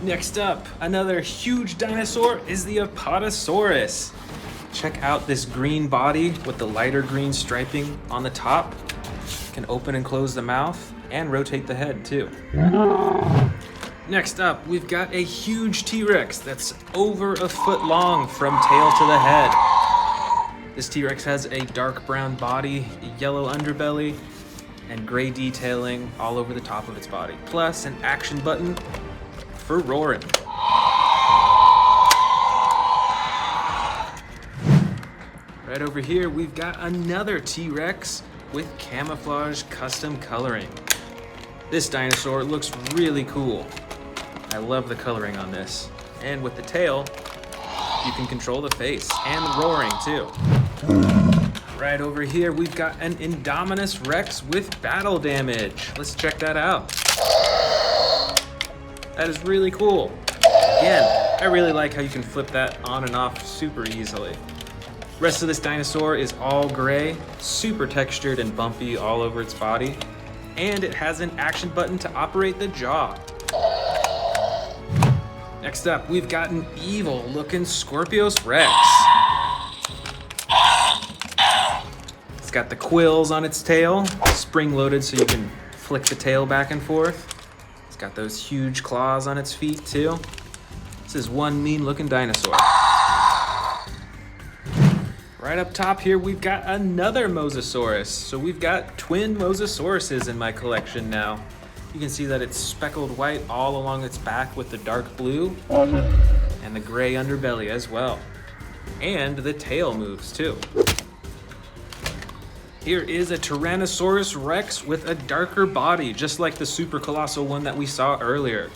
Next up, another huge dinosaur is the Apatosaurus. Check out this green body with the lighter green striping on the top. Can open and close the mouth and rotate the head too. Next up, we've got a huge T-Rex that's over a foot long from tail to the head. This T-Rex has a dark brown body, a yellow underbelly, and gray detailing all over the top of its body, plus an action button for roaring. Right over here, we've got another T-Rex with camouflage custom coloring. This dinosaur looks really cool. I love the coloring on this. And with the tail, you can control the face and the roaring too. Right over here, we've got an Indominus Rex with battle damage. Let's check that out. That is really cool. Again, I really like how you can flip that on and off super easily. Rest of this dinosaur is all gray, super textured and bumpy all over its body, and it has an action button to operate the jaw. Next up, we've got an evil looking Scorpius Rex. It's got the quills on its tail, spring loaded so you can flick the tail back and forth. It's got those huge claws on its feet too. This is one mean looking dinosaur. Right up top here, we've got another Mosasaurus. So we've got twin Mosasauruses in my collection now. You can see that it's speckled white all along its back with the dark blue and the gray underbelly as well. And the tail moves too. Here is a Tyrannosaurus Rex with a darker body, just like the super colossal one that we saw earlier.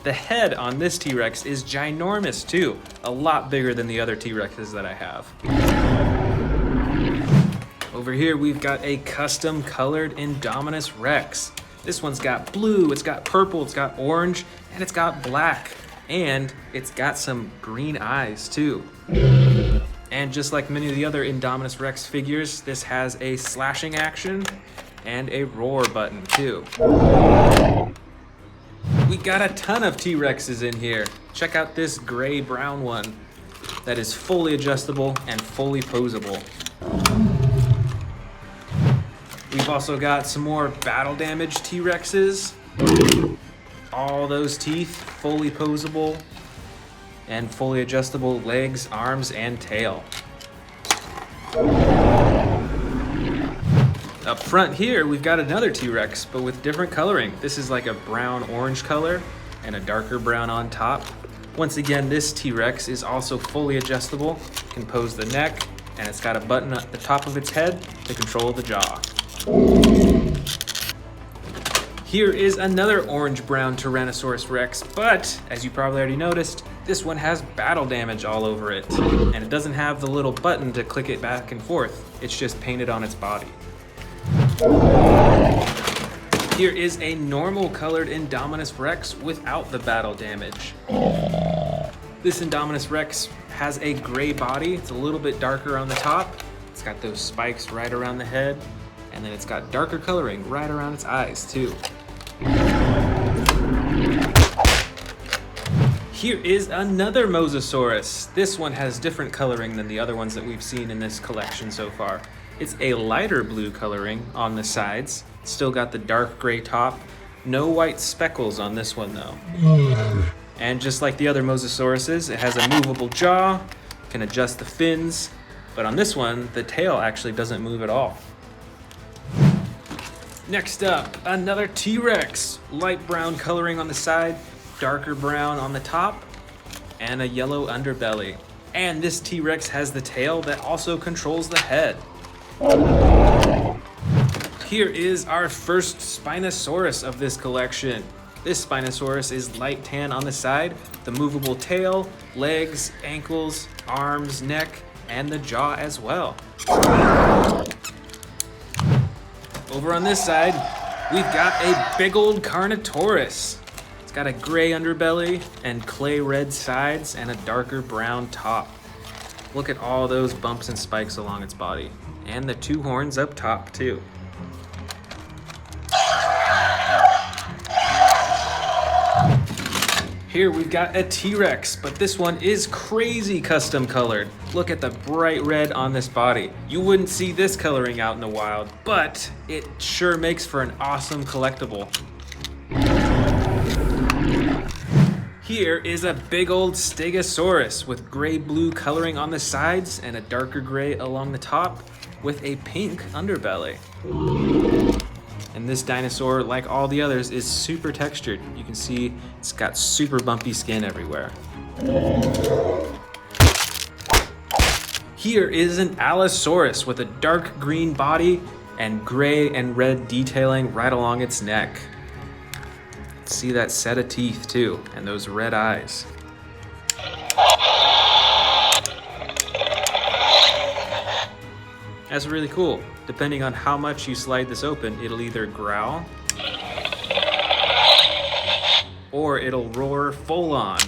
The head on this T-Rex is ginormous too, a lot bigger than the other T-Rexes that I have. Over here, we've got a custom colored Indominus Rex. This one's got blue, it's got purple, it's got orange, and it's got black. And it's got some green eyes too. And just like many of the other Indominus Rex figures, this has a slashing action and a roar button too. We got a ton of T-Rexes in here. Check out this gray-brown one that is fully adjustable and fully posable. We've also got some more battle damage T-Rexes. All those teeth, fully posable and fully adjustable legs, arms, and tail. Up front here, we've got another T-Rex, but with different coloring. This is like a brown-orange color and a darker brown on top. Once again, this T-Rex is also fully adjustable, can pose the neck, and it's got a button at the top of its head to control the jaw. Here is another orange-brown Tyrannosaurus Rex, but as you probably already noticed, this one has battle damage all over it. And it doesn't have the little button to click it back and forth. It's just painted on its body. Here is a normal colored Indominus Rex without the battle damage. This Indominus Rex has a gray body. It's a little bit darker on the top. It's got those spikes right around the head. And then it's got darker coloring right around its eyes too. Here is another Mosasaurus. This one has different coloring than the other ones that we've seen in this collection so far. It's a lighter blue coloring on the sides. It's still got the dark gray top. No white speckles on this one though. And just like the other Mosasauruses, it has a movable jaw, can adjust the fins, but on this one, the tail actually doesn't move at all. Next up, another T-Rex. Light brown coloring on the side, darker brown on the top, and a yellow underbelly. And this T-Rex has the tail that also controls the head. Here is our first Spinosaurus of this collection. This Spinosaurus is light tan on the side, the movable tail, legs, ankles, arms, neck, and the jaw as well. Over on this side, we've got a big old Carnotaurus. It's got a gray underbelly and clay red sides and a darker brown top. Look at all those bumps and spikes along its body, and the 2 horns up top too. Here we've got a T-Rex, but this one is crazy custom colored. Look at the bright red on this body. You wouldn't see this coloring out in the wild, but it sure makes for an awesome collectible. Here is a big old Stegosaurus with gray-blue coloring on the sides and a darker gray along the top with a pink underbelly. And this dinosaur, like all the others, is super textured. You can see it's got super bumpy skin everywhere. Here is an Allosaurus with a dark green body and gray and red detailing right along its neck. See that set of teeth too, and those red eyes. That's really cool. Depending on how much you slide this open, it'll either growl or it'll roar full on.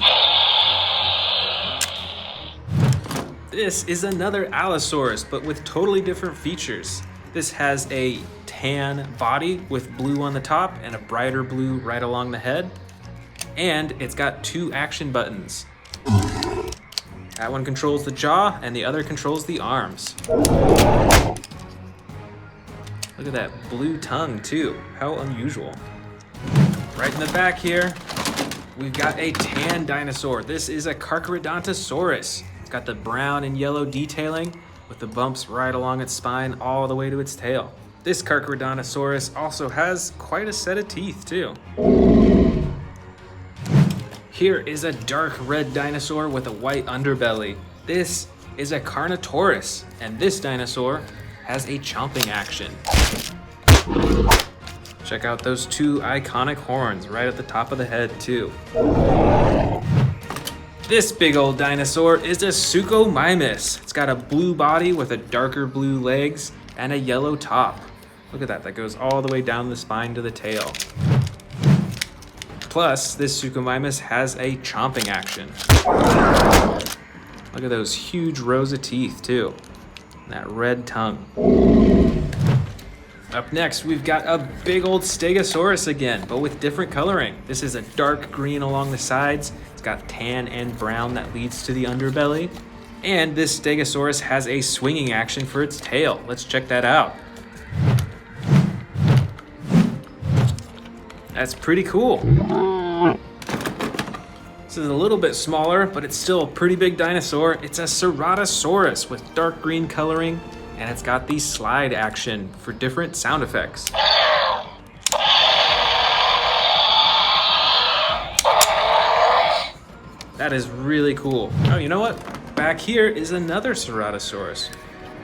This is another Allosaurus, but with totally different features. This has a tan body with blue on the top and a brighter blue right along the head. And it's got 2 action buttons. That one controls the jaw and the other controls the arms. Look at that blue tongue too. How unusual. Right in the back here, we've got a tan dinosaur. This is a Carcharodontosaurus. It's got the brown and yellow detailing with the bumps right along its spine all the way to its tail. This Carcharodontosaurus also has quite a set of teeth too. Here is a dark red dinosaur with a white underbelly. This is a Carnotaurus, and this dinosaur has a chomping action. Check out those 2 iconic horns right at the top of the head too. This big old dinosaur is a Suchomimus. It's got a blue body with a darker blue legs and a yellow top. Look at that, that goes all the way down the spine to the tail. Plus, this Suchomimus has a chomping action. Look at those huge rows of teeth too. And that red tongue. Up next, we've got a big old Stegosaurus again, but with different coloring. This is a dark green along the sides. It's got tan and brown that leads to the underbelly. And this Stegosaurus has a swinging action for its tail. Let's check that out. That's pretty cool. This is a little bit smaller, but it's still a pretty big dinosaur. It's a Ceratosaurus with dark green coloring, and it's got the slide action for different sound effects. That is really cool. Oh, you know what? Back here is another Ceratosaurus.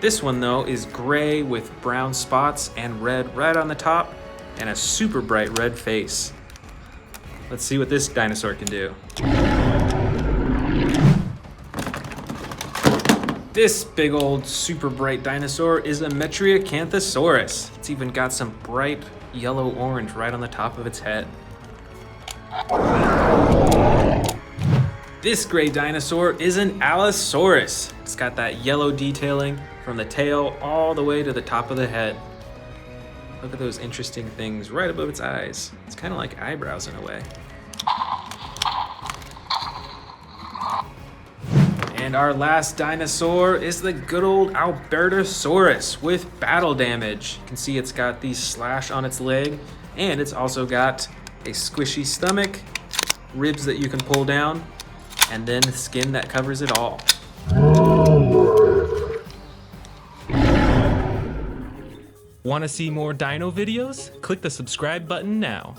This one though is gray with brown spots and red right on the top and a super bright red face. Let's see what this dinosaur can do. This big old super bright dinosaur is a Metriacanthosaurus. It's even got some bright yellow orange right on the top of its head. This gray dinosaur is an Allosaurus. It's got that yellow detailing from the tail all the way to the top of the head. Look at those interesting things right above its eyes. It's kind of like eyebrows in a way. And our last dinosaur is the good old Albertosaurus with battle damage. You can see it's got the slash on its leg, and it's also got a squishy stomach, ribs that you can pull down, and then skin that covers it all. Want to see more dino videos? Click the subscribe button now.